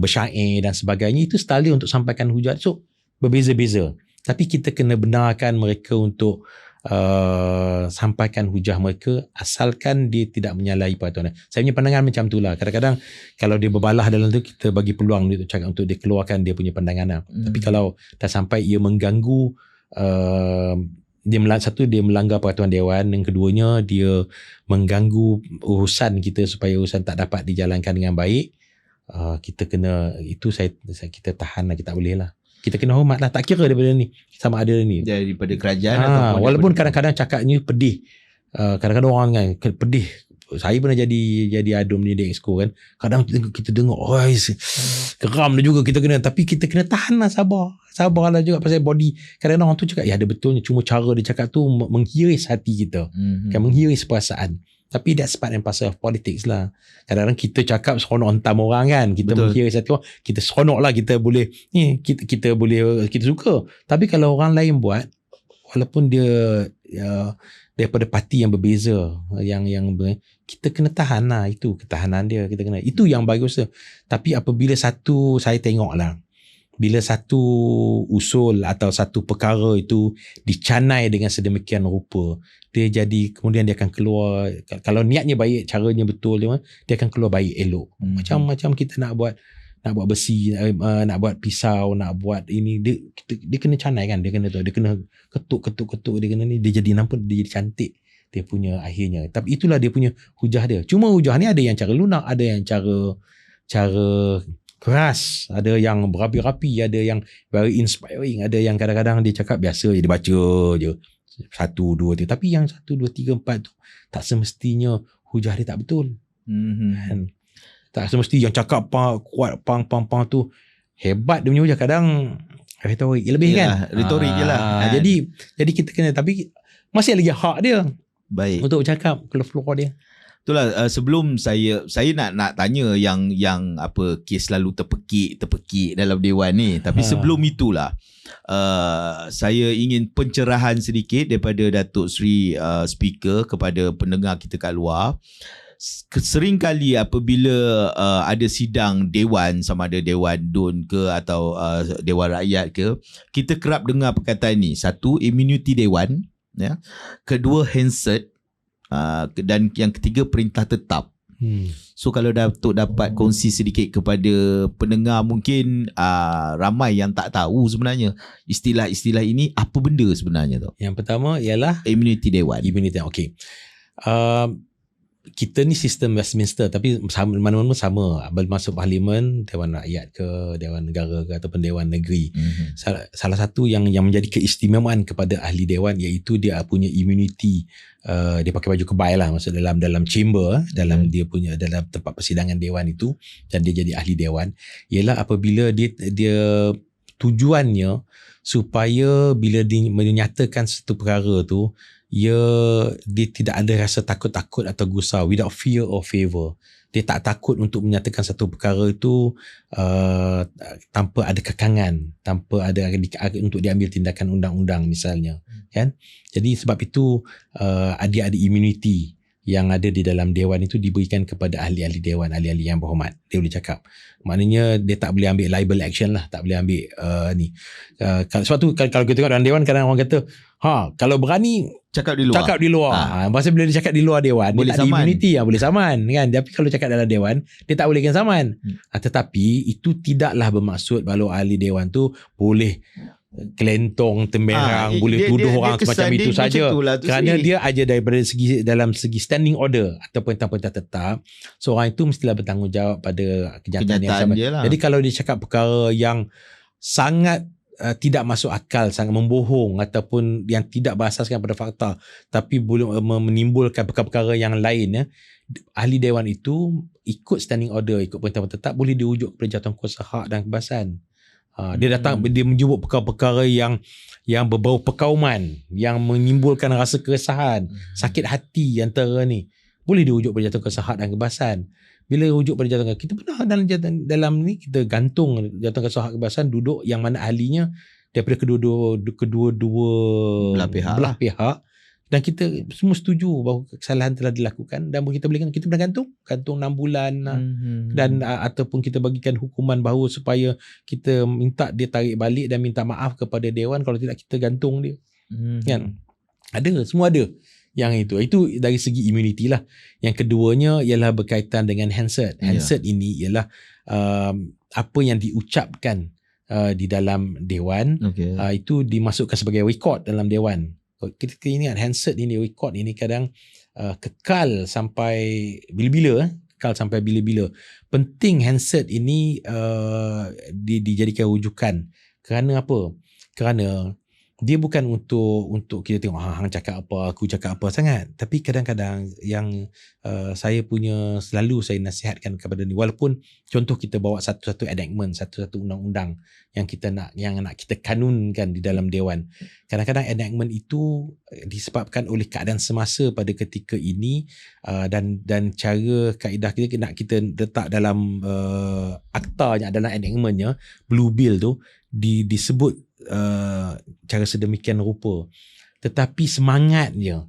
bersyair dan sebagainya. Itu style dia untuk sampaikan hujah. So berbeza-beza. Tapi kita kena benarkan mereka untuk sampaikan hujah mereka, asalkan dia tidak menyalahi peraturan. Saya punya pandangan macam tu lah. Kadang-kadang kalau dia berbalah dalam tu, kita bagi peluang dia untuk cakap, untuk dia keluarkan dia punya pandangan lah. Tapi kalau dah sampai ia mengganggu, dia melanggar peraturan dewan, yang keduanya dia mengganggu urusan kita supaya urusan tak dapat dijalankan dengan baik, kita kena, itu kita tahan lah, kita tak boleh lah. Kita kena hormat lah, tak kira daripada ni, sama ada ni daripada kerajaan ataupun walaupun kadang-kadang cakapnya pedih. Kadang-kadang orang kan pedih. Saya pernah jadi adum ni di Exco kan. Kadang kita dengar geram dia juga, kita kena, tapi kita kena tahan lah, sabarlah juga, pasal body. Kadang-kadang orang tu cakap ada betulnya, cuma cara dia cakap tu menghiris hati kita, kan, menghiris perasaan. Tapi that's part and parcel of politics lah. Kadang-kadang kita cakap seronok hentam orang kan, kita menghiris hati orang, kita seronok lah, kita boleh kita boleh, kita suka. Tapi kalau orang lain buat, walaupun dia daripada parti yang berbeza, yang kita kena tahan lah, itu ketahanan dia, kita kena, itu yang bagus. Tapi apabila saya tengok lah, bila satu usul atau satu perkara itu dicanai dengan sedemikian rupa, dia jadi, kemudian dia akan keluar, kalau niatnya baik, caranya betul, dia akan keluar baik, elok. Macam kita nak buat besi, nak buat pisau, nak buat ini, dia kena canai kan, dia kena ketuk, dia kena ni, dia jadi nampak, dia jadi cantik dia punya akhirnya. Tapi itulah dia punya hujah dia. Cuma hujah ni ada yang cara lunak, ada yang cara keras, ada yang berapi-rapi, ada yang very inspiring, ada yang kadang-kadang dia cakap biasa je, dia baca je 1, 2, 3. Tapi yang 1, 2, 3, 4 tu tak semestinya hujah dia tak betul. Kan? Tak semesti yang cakap kuat pang tu hebat dia punya hujah. Kadang retorik lebih kan, retorik je lah. Jadi kita kena, tapi masih lagi hak dia untuk bercakap kalau floor dia. Itulah, sebelum saya nak tanya yang apa, kes selalu terpekik dalam dewan ni. Tapi sebelum itulah, saya ingin pencerahan sedikit daripada Datuk Seri Speaker kepada pendengar kita kat luar. Seringkali apabila ada sidang dewan, sama ada Dewan DUN ke atau Dewan Rakyat ke, kita kerap dengar perkataan ni. Satu, immunity dewan, ya. Kedua, handset. Dan yang ketiga, perintah tetap. So kalau Datuk dapat kongsi sedikit kepada pendengar, mungkin ramai yang tak tahu sebenarnya istilah-istilah ini apa benda sebenarnya tu. Yang pertama ialah immunity dewan. Okey. Kita ni sistem Westminster, tapi mana-mana sama. Masuk parlimen, Dewan Rakyat ke, Dewan Negara ke, ataupun Dewan Negeri. Salah satu yang menjadi keistimewaan kepada ahli dewan, iaitu dia punya immunity. Dia pakai baju kebal lah, maksud dalam chamber, dalam dia punya, dalam tempat persidangan dewan itu, dan dia jadi ahli dewan, ialah apabila dia tujuannya supaya bila dia menyatakan satu perkara tu, dia tidak ada rasa takut-takut atau gusar, without fear or favor. Dia tak takut untuk menyatakan satu perkara itu tanpa ada kekangan, tanpa ada untuk diambil tindakan undang-undang misalnya, kan. Jadi sebab itu dia ada immunity yang ada di dalam dewan itu diberikan kepada ahli-ahli dewan, ahli-ahli yang berhormat. Dia boleh cakap. Maknanya dia tak boleh ambil libel action lah, tak boleh ambil sebab tu kalau kita tengok dalam dewan, kadang orang kata, kalau berani cakap di luar. Masa bila dia cakap di luar dewan, boleh dia tak saman. ada immunity, boleh saman kan. Tapi kalau cakap dalam dewan, dia tak boleh saman. Tetapi itu tidaklah bermaksud kalau ahli dewan tu boleh kelentong, temberang, boleh tuduh orang semacam itu saja. Kerana dia aja daripada dalam segi standing order atau perintah-perintah tetap, seorang itu mestilah bertanggungjawab pada kenyataan yang sama. Jadi kalau dia cakap perkara yang sangat tidak masuk akal, sangat membohong ataupun yang tidak berasaskan pada fakta, tapi boleh menimbulkan perkara-perkara yang lain, ahli dewan itu ikut standing order, ikut perintah tetap, boleh dirujuk kepada Jawatankuasa Hak dan Kebasan. Dia datang, dia menyebut perkara-perkara yang berbau perkauman, yang menimbulkan rasa keresahan, sakit hati antara ni, boleh dirujuk pada Jawatankuasa Hak dan Kebasan. Bila rujuk pada Jawatankuasa, kita pernah dalam ni kita gantung Jawatankuasa Hak Kebasan duduk yang mana ahlinya daripada kedua-dua belah pihak, dan kita semua setuju bahawa kesalahan telah dilakukan, dan kita boleh gantung 6 bulan dan ataupun kita bagikan hukuman bahawa supaya kita minta dia tarik balik dan minta maaf kepada dewan, kalau tidak kita gantung dia. Kan? Semua ada yang itu dari segi immunity lah. Yang keduanya ialah berkaitan dengan handset. Handset ini ialah apa yang diucapkan di dalam dewan, itu dimasukkan sebagai record dalam dewan. Kita ingat handset ini, record ini kadang kekal sampai bila-bila. Penting handset ini dijadikan rujukan. Kerana apa? Kerana dia bukan untuk kita tengok hang cakap apa, aku cakap apa sangat. Tapi kadang-kadang yang saya selalu saya nasihatkan kepada ni, walaupun contoh kita bawa satu-satu enactment, satu-satu undang-undang yang nak kita kanunkan di dalam dewan. Kadang-kadang enactment itu disebabkan oleh keadaan semasa pada ketika ini, dan cara kaedah kita nak kita letak dalam aktanya, dalam enactmentnya, blue bill tu disebut cara sedemikian rupa, tetapi semangatnya,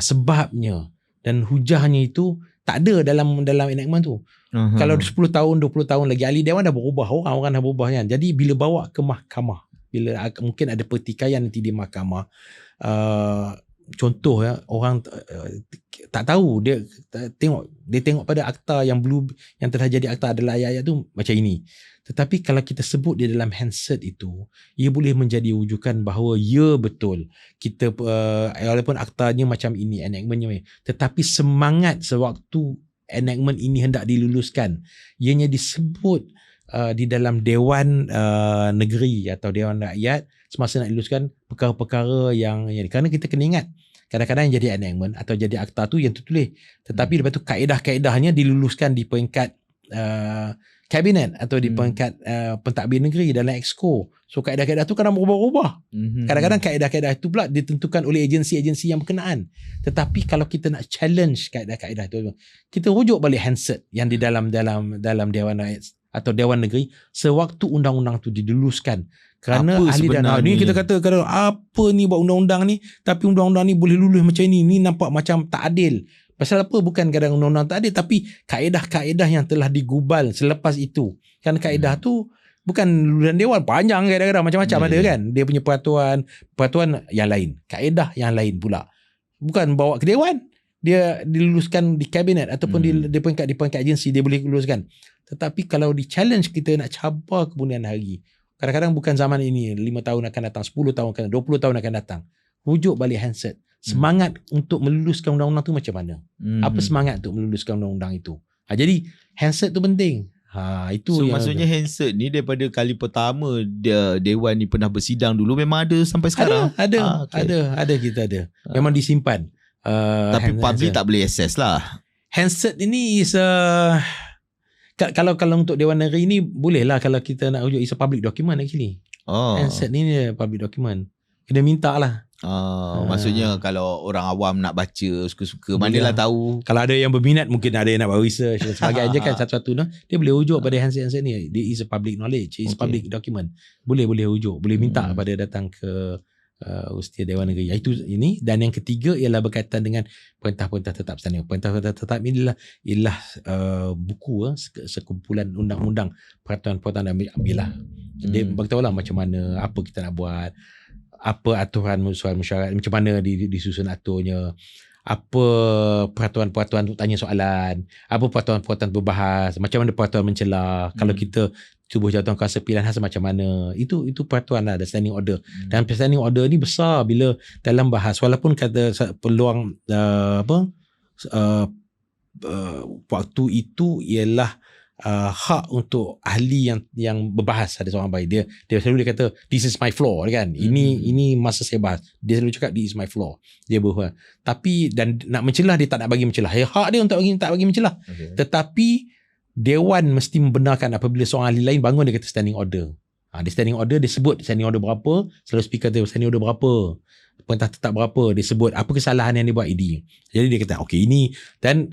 sebabnya dan hujahnya itu tak ada dalam enactment tu. Kalau 10 tahun 20 tahun lagi, ahli dewan dah berubah, orang dah berubah kan. Jadi bila bawa ke mahkamah, bila mungkin ada pertikaian nanti di mahkamah, contoh orang tak tahu, dia tengok pada akta yang telah jadi akta adalah ayat-ayat tu macam ini. Tetapi kalau kita sebut di dalam handset itu, ia boleh menjadi rujukan bahawa ya betul, kita walaupun aktanya macam ini, enactmentnya, tetapi semangat sewaktu enactment ini hendak diluluskan, ianya disebut di dalam Dewan Negeri atau Dewan Rakyat semasa nak luluskan perkara-perkara yang kerana kita kena ingat, kadang-kadang yang jadi enactment atau jadi akta tu yang tertulis, tetapi lepas tu kaedah-kaedahnya diluluskan di peringkat kabinet atau di peringkat pentadbir negeri dalam Exco. So kaedah-kaedah tu kadang berubah-ubah. Kadang-kadang kaedah-kaedah itu pula ditentukan oleh agensi-agensi yang berkenaan. Tetapi kalau kita nak challenge kaedah-kaedah itu, kita rujuk balik handset yang di dalam Dewan Rakyat atau Dewan Negeri sewaktu undang-undang tu diluluskan. Kerana apa ahli dan ni kita kata kadang apa ni buat undang-undang ni, tapi undang-undang ni boleh lulus macam ni nampak macam tak adil. Pasal apa? Bukan kadang undang-undang tak adil, tapi kaedah-kaedah yang telah digubal selepas itu. Kan kaedah tu bukan lulusan dewan, panjang kadang-kadang macam-macam ada kan. Dia punya peraturan yang lain, kaedah yang lain pula. Bukan bawa ke dewan, dia diluluskan di kabinet ataupun di peringkat agensi dia boleh luluskan. Tetapi kalau di challenge kita nak cabar kemudian hari, kadang-kadang bukan zaman ini, 5 tahun akan datang, 10 tahun akan datang, 20 tahun akan datang. Rujuk balik handset. Semangat untuk meluluskan undang-undang tu macam mana? Apa semangat untuk meluluskan undang-undang itu? Ada handset tu penting. Itu so maksudnya handset ni daripada kali pertama dewan ni pernah bersidang dulu memang ada sampai sekarang? Ada kita ada. Memang disimpan. Tapi public tak boleh access lah. Handset ini is kalau untuk Dewan Negeri ni boleh lah, kalau kita nak rujuk is a public document actually. Handset ni public document. Kena minta lah. Maksudnya kalau orang awam nak baca suka-suka, manalah tahu. Kalau ada yang berminat, mungkin ada yang nak buat research dan sebagainya kan, satu-satu dia boleh rujuk pada handset ni. Dia is a public knowledge, is public document. Boleh rujuk, boleh minta pada datang ke Usia Dewan Negeri. Itu ini. Dan yang ketiga ialah berkaitan dengan Perintah-Perintah Tetap Sana. Perintah-Perintah Tetap ini ialah buku sekumpulan undang-undang peraturan-peraturan dan ambil lah. Dia beritahulah macam mana, apa kita nak buat, apa aturan suara mesyuarat, macam mana disusun aturnya, apa peraturan-peraturan untuk tanya soalan, apa peraturan-peraturan berbahas, macam mana peraturan mencelah, kalau kita tubuh jawatan kuasa pilihan khas macam mana. Itu peraturan lah, ada standing order. Dan standing order ni besar bila dalam bahas, walaupun kata peluang waktu itu ialah hak untuk ahli yang berbahas. Ada seorang baik, dia selalu dia kata this is my floor kan. Ini masa saya bahas, dia selalu cakap this is my floor. Dia berhubung. Tapi dan nak mencelah, dia tak nak bagi mencelah. Hak dia untuk tak bagi mencelah. Tetapi Dewan mesti membenarkan apabila seorang ahli lain bangun, dia kata standing order. Dia standing order, dia sebut standing order berapa, selalu speaker dia standing order berapa, perintah tetap berapa, dia sebut apa kesalahan yang dia buat ini. Jadi dia kata okey ini, dan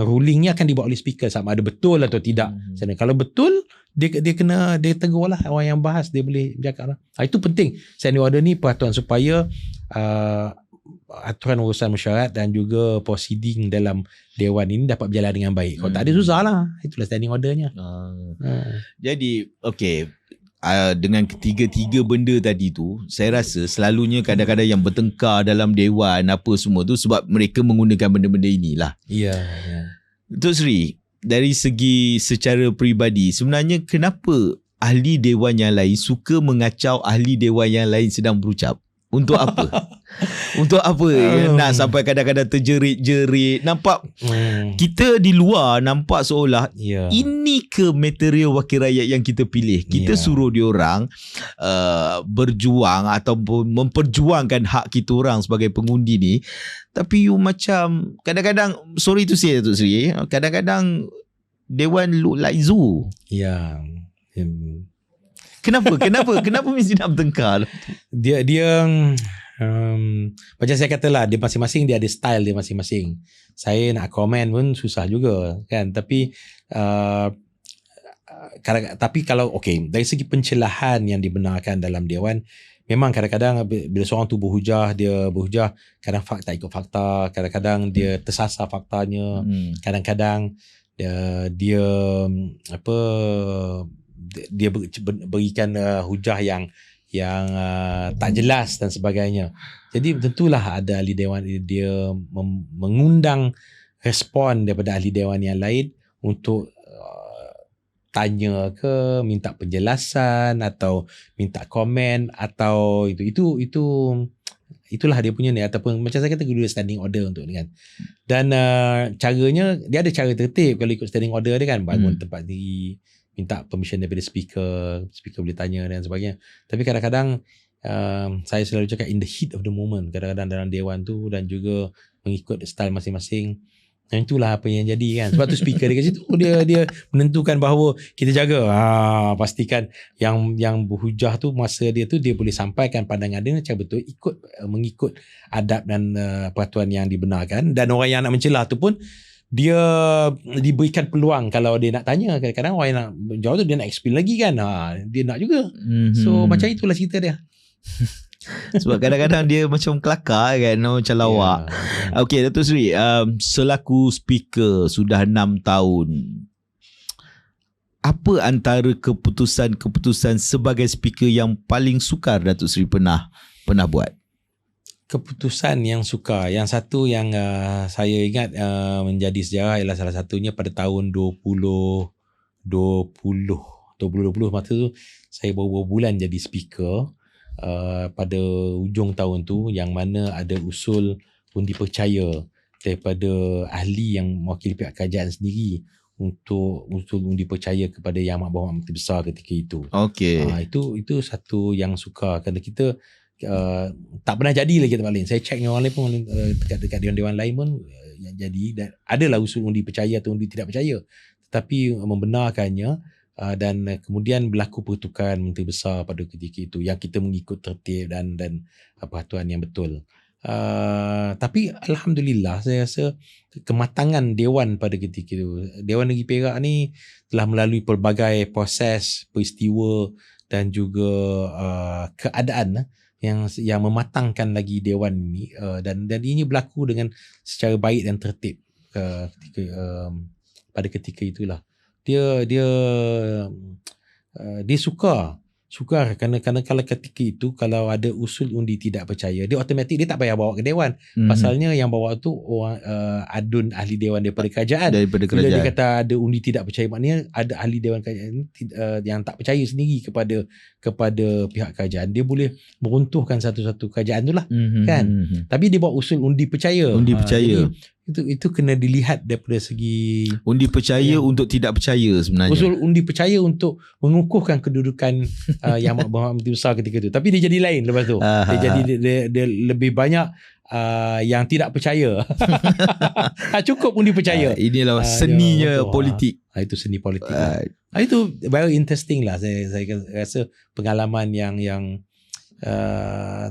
rulingnya akan dibuat oleh speaker sama ada betul atau tidak. Kalau betul, dia kena, dia tegur lah orang yang bahas, dia boleh bercakap lah. Itu penting. Standing order ni peraturan supaya aturan urusan mesyuarat dan juga proceeding dalam Dewan ini dapat berjalan dengan baik. Kalau tak ada, susah lah. Itulah standing ordernya. Jadi dengan ketiga-tiga benda tadi tu, saya rasa selalunya kadang-kadang yang bertengkar dalam Dewan apa semua tu sebab mereka menggunakan benda-benda inilah. Ya. Tok Sri, dari segi secara peribadi, sebenarnya kenapa ahli Dewan yang lain suka mengacau ahli Dewan yang lain sedang berucap? Untuk apa? Untuk apa nak sampai kadang-kadang terjerit-jerit? Nampak kita di luar nampak seolah ini ke material wakil rakyat yang kita pilih. Kita suruh diorang berjuang ataupun memperjuangkan hak kita orang sebagai pengundi ni. Tapi you macam kadang-kadang, sorry to say Tok Sri, kadang-kadang Dewan look like zoo. Kenapa mesti nak bertengkar? Dia macam saya katalah, dia masing-masing dia ada style dia masing-masing. Saya nak komen pun susah juga kan. Tapi kalau dari segi pencelahan yang dibenarkan dalam Dewan, memang kadang-kadang bila seorang tu berhujah, dia berhujah kadang tak ikut fakta, kadang-kadang dia tersasar faktanya, kadang-kadang dia berikan hujah yang tak jelas dan sebagainya. Jadi tentulah ada ahli Dewan, dia mengundang respon daripada ahli Dewan yang lain untuk tanya ke, minta penjelasan atau minta komen atau itulah dia punya ni, ataupun macam saya kata dulu standing order untuk ni kan. Dan caranya dia ada cara tertib kalau ikut standing order dia kan, bangun tempat diri, minta permission daripada speaker boleh tanya dan sebagainya. Tapi kadang-kadang saya selalu cakap in the heat of the moment, kadang-kadang dalam Dewan tu, dan juga mengikut style masing-masing. Dan itulah apa yang jadi kan. Sebab tu speaker dia kat situ, dia menentukan bahawa kita jaga, pastikan yang berhujah tu, masa dia tu dia boleh sampaikan pandangan dia macam betul, mengikut adab dan peraturan yang dibenarkan. Dan orang yang nak mencelah tu pun dia diberikan peluang. Kalau dia nak tanya, kadang-kadang orang yang nak jawab tu dia nak explain lagi kan, dia nak juga. So macam itulah cerita dia. Sebab kadang-kadang dia macam kelakar kan, macam lawak. Okey Datuk Sri, selaku speaker sudah 6 tahun, apa antara keputusan sebagai speaker yang paling sukar Datuk Sri pernah buat? Keputusan yang sukar, yang satu yang saya ingat menjadi sejarah ialah salah satunya pada tahun 2020 masa tu saya baru bulan jadi speaker. Pada ujung tahun tu, yang mana ada usul undi percaya daripada ahli yang mewakili pihak kerajaan sendiri untuk usul undi percaya kepada Yang Amat Berhormat Menteri Besar ketika itu. Itu satu yang sukar, kerana kita tak pernah jadi lagi tempat lain. Saya check dengan orang lain pun, dekat dewan-dewan lain pun yang jadi, dan adalah usul undi percaya atau undi tidak percaya, tetapi membenarkannya. Dan kemudian berlaku pertukaran Menteri Besar pada ketika itu yang kita mengikut tertib dan peraturan yang betul. Tapi Alhamdulillah, saya rasa kematangan Dewan pada ketika itu, Dewan Negeri Perak ni telah melalui pelbagai proses, peristiwa dan juga keadaan yang mematangkan lagi dewan ini, dan ini berlaku dengan secara baik dan tertib pada ketika itulah. Dia sukar kerana kalau ketika itu kalau ada usul undi tidak percaya, dia automatik dia tak payah bawa ke dewan. Pasalnya yang bawa tu orang adun ahli dewan daripada kerajaan. Bila dia kata ada undi tidak percaya, maknanya ada ahli dewan kerajaan yang tak percaya sendiri kepada pihak kerajaan. Dia boleh meruntuhkan satu-satu kerajaan tu lah, kan. Tapi dia bawa usul undi percaya. Percaya. Itu kena dilihat daripada segi undi percaya untuk tidak percaya sebenarnya. Usul undi percaya untuk mengukuhkan kedudukan yang Menteri Besar ketika itu. Tapi dia jadi lain lepas tu. Dia lebih banyak yang tidak percaya. Cukup undi percaya. Inilah seninya politik. Itu seni politik. Itu very interesting lah. Saya rasa pengalaman yang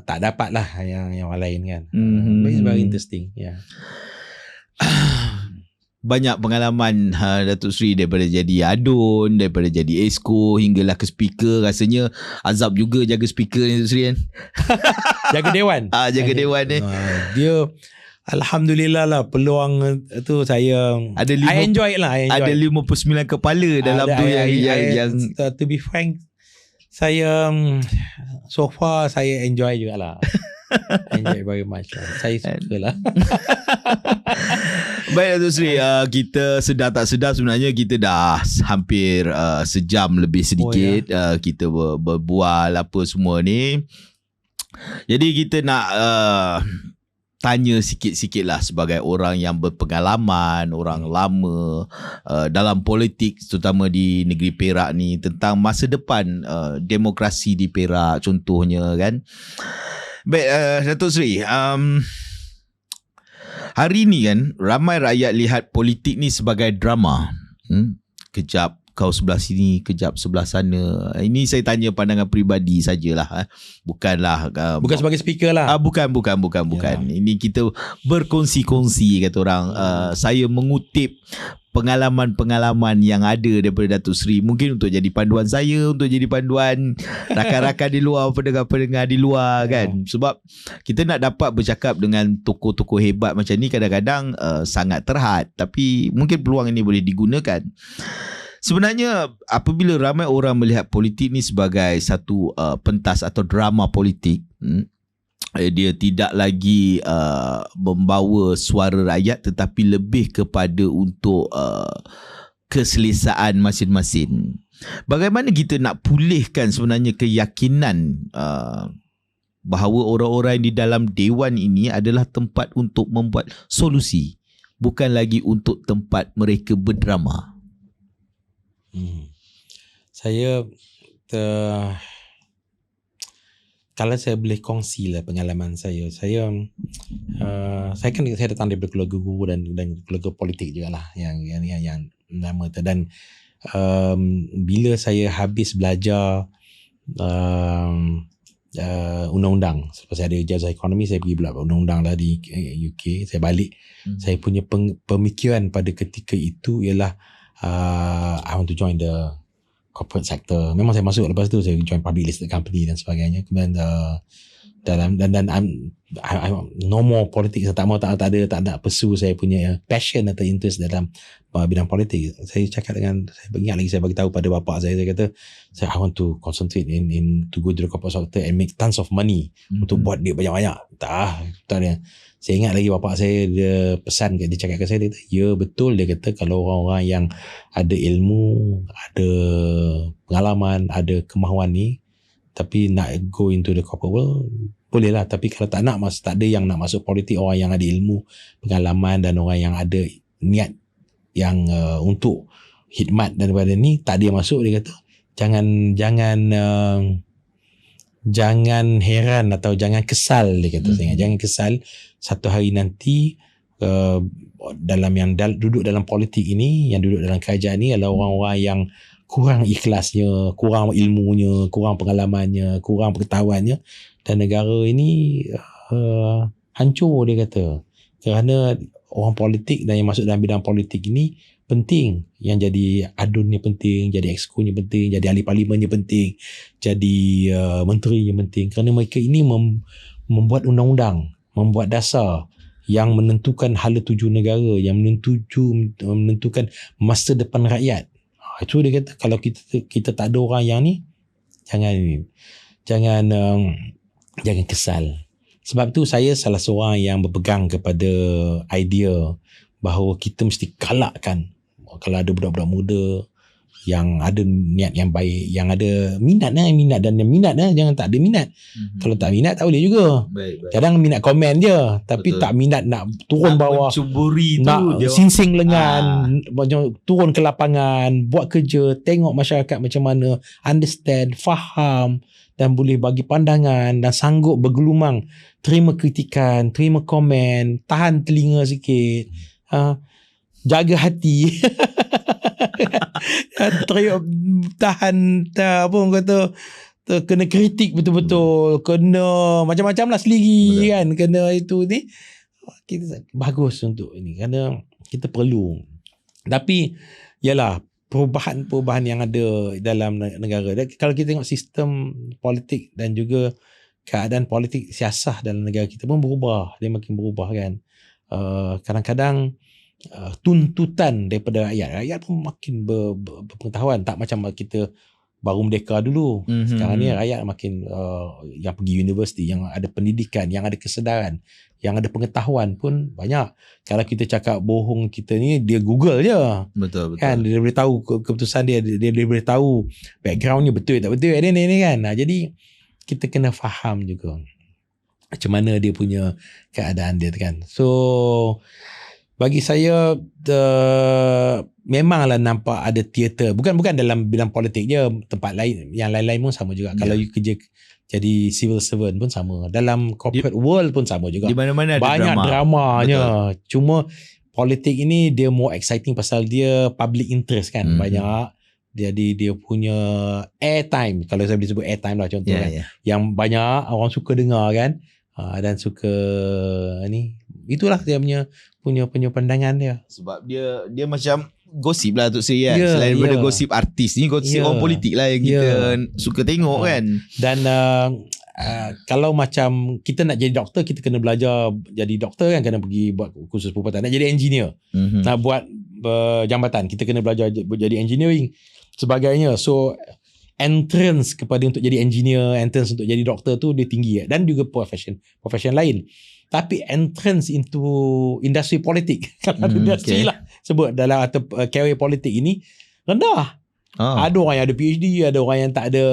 tak dapat lah yang lain kan. It's very interesting. Yeah. Banyak pengalaman Datuk Seri, daripada jadi adun, daripada jadi esko hinggalah ke speaker. Rasanya azab juga jaga speaker ni Datuk Seri kan. Jaga dewan. Jaga dewan ni. Dia alhamdulillah lah, peluang tu saya I enjoy lah. Ada 59 kepala dalam tu yang to be frank, saya so far saya enjoy jugalah. Enjoy very much lah. Saya suka lah. Baik Datuk Seri, kita sedar tak sedar sebenarnya kita dah hampir sejam lebih sedikit. Kita berbual apa semua ni. Jadi kita nak tanya sikit-sikit lah sebagai orang yang berpengalaman, orang lama dalam politik, terutama di negeri Perak ni, tentang masa depan demokrasi di Perak contohnya kan. Baik Datuk Seri, hari ni kan ramai rakyat lihat politik ni sebagai drama. Kejap kau sebelah sini, kejap sebelah sana. Ini saya tanya pandangan peribadi sajalah. Bukanlah bukan sebagai speaker lah. Bukan. Ya. Ini kita berkongsi-kongsi kata orang. Saya mengutip pengalaman-pengalaman yang ada daripada Datuk Seri, mungkin untuk jadi panduan saya, untuk jadi panduan rakan-rakan di luar, pendengar-pendengar di luar kan. Sebab kita nak dapat bercakap dengan tokoh-tokoh hebat macam ni kadang-kadang sangat terhad, tapi mungkin peluang ini boleh digunakan. Sebenarnya apabila ramai orang melihat politik ni sebagai satu pentas atau drama politik, dia tidak lagi membawa suara rakyat, tetapi lebih kepada untuk keselesaan masing-masing. Bagaimana kita nak pulihkan sebenarnya keyakinan bahawa orang-orang di dalam dewan ini adalah tempat untuk membuat solusi, bukan lagi untuk tempat mereka berdrama? Saya kalau saya boleh kongsi lah pengalaman saya kan saya datang daripada keluarga guru dan keluarga politik jugalah yang lama tu. Dan bila saya habis belajar undang-undang, selepas saya ada ijazah ekonomi, saya pergi belajar undang-undang lah di UK. Saya balik, saya punya pemikiran pada ketika itu ialah I want to join the corporate sector. Memang saya masuk lepas tu, saya join public listed company dan sebagainya. Kemudian dan I'm no more politics. Saya tak ada pursue saya punya passion atau interest dalam bidang politik. Saya cakap dengan, saya ingat lagi saya bagi tahu pada bapa saya kata, I want to concentrate in to go to the corporate sector and make tons of money, untuk buat duit banyak-banyak. Tak dia. Saya ingat lagi bapa saya, dia pesan, dia cakap ke saya, dia kata, ya betul, dia kata kalau orang-orang yang ada ilmu, ada pengalaman, ada kemahuan ni, tapi nak go into the corporate world, boleh lah. Tapi kalau tak ada yang nak masuk politik, orang yang ada ilmu, pengalaman dan orang yang ada niat yang untuk khidmat daripada ni, tak ada yang masuk. Dia kata jangan heran atau jangan kesal, dia kata. Jangan kesal, satu hari nanti dalam yang duduk dalam politik ini, yang duduk dalam kerajaan ni adalah orang-orang yang kurang ikhlasnya, kurang ilmunya, kurang pengalamannya, kurang pengetahuannya, dan negara ini hancur, dia kata. Kerana orang politik dan yang masuk dalam bidang politik ini penting. Yang jadi adunnya penting, jadi exconya penting, jadi ahli parlimennya penting, jadi menterinya penting. Kerana mereka ini membuat undang-undang, membuat dasar yang menentukan hala tuju negara, yang menentukan masa depan rakyat. Itu dia kata, kalau kita tak ada orang yang ni, jangan kesal. Sebab tu saya salah seorang yang berpegang kepada idea bahawa kita mesti galakkan kalau ada budak-budak muda yang ada niat yang baik, yang ada minat, dan yang minat jangan tak ada minat. Kalau tak minat tak boleh juga. Baik. Kadang minat komen je, tapi Betul. tak minat nak turun nak bawah, mencuburi tu nak dia singsing lengan, turun ke lapangan, buat kerja, tengok masyarakat macam mana, understand, faham, dan boleh bagi pandangan dan sanggup bergelumang, terima kritikan, terima komen, tahan telinga sikit, jaga hati. tahan apa orang kata, kena kritik betul-betul, kena macam-macam lah seliri. Betul. Kan kena itu ni, kita bagus untuk ini kerana kita perlu. Tapi yalah, perubahan-perubahan yang ada dalam negara. Dan kalau kita tengok sistem politik dan juga keadaan politik siasah dalam negara kita pun berubah, dia makin berubah kan. Kadang-kadang tuntutan daripada rakyat pun makin berpengetahuan, tak macam kita baru merdeka dulu. Sekarang ni rakyat makin yang pergi universiti, yang ada pendidikan, yang ada kesedaran, yang ada pengetahuan pun banyak. Kalau kita cakap bohong kita ni, dia Google je. Betul. Kan dia boleh tahu keputusan dia boleh tahu backgroundnya betul tak betul ni kan. Jadi kita kena faham juga macam mana dia punya keadaan dia kan. So bagi saya memanglah nampak ada teater, bukan dalam bidang politik je, tempat lain, yang lain-lain pun sama juga. Kalau you kerja jadi civil servant pun sama, dalam corporate world pun sama juga. Di mana-mana ada banyak dramanya. Betul. Cuma politik ini dia more exciting pasal dia public interest kan. Banyak jadi dia punya airtime, kalau saya boleh sebut airtime lah contoh kan. Yang banyak orang suka dengar kan. Dan suka ni, itulah dia punya pandangan dia. Sebab dia macam gosip lah Tok Sri kan. Selain daripada gosip artis ni, gosip orang politik lah yang kita suka tengok kan. Dan kalau macam kita nak jadi doktor, kita kena belajar jadi doktor kan, kena pergi buat kursus perubatan. Nak jadi engineer, nak buat jambatan, kita kena belajar jadi engineering sebagainya. So entrance kepada untuk jadi engineer, entrance untuk jadi doktor tu dia tinggi dan juga profession lain. Tapi entrance into industri politik, kalau industri lah sebut dalam atau career politik ini rendah. Ada orang yang ada PhD, ada orang yang tak ada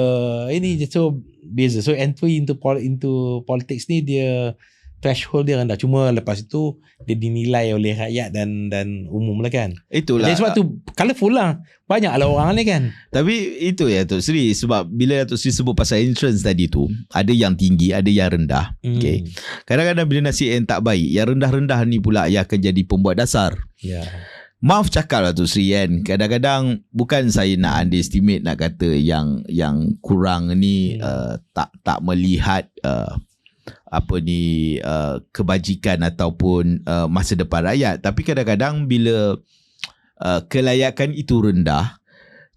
ini, so beza. So entry into politics ni dia threshold dia rendah. Cuma lepas itu dia dinilai oleh rakyat dan umum lah kan. Itulah. Jadi sebab tu colourful lah. Banyak lah orang ni kan. Tapi itu ya Tok Sri, sebab bila Tok Sri sebut pasal entrance tadi tu, ada yang tinggi, ada yang rendah. Okay. Kadang-kadang bila nasib yang tak baik, yang rendah-rendah ni pula yang akan jadi pembuat dasar. Ya. Maaf cakap lah Tok Sri kan, kadang-kadang bukan saya nak underestimate, nak kata yang kurang ni tak melihat kebajikan ataupun masa depan rakyat. Tapi kadang-kadang bila kelayakan itu rendah,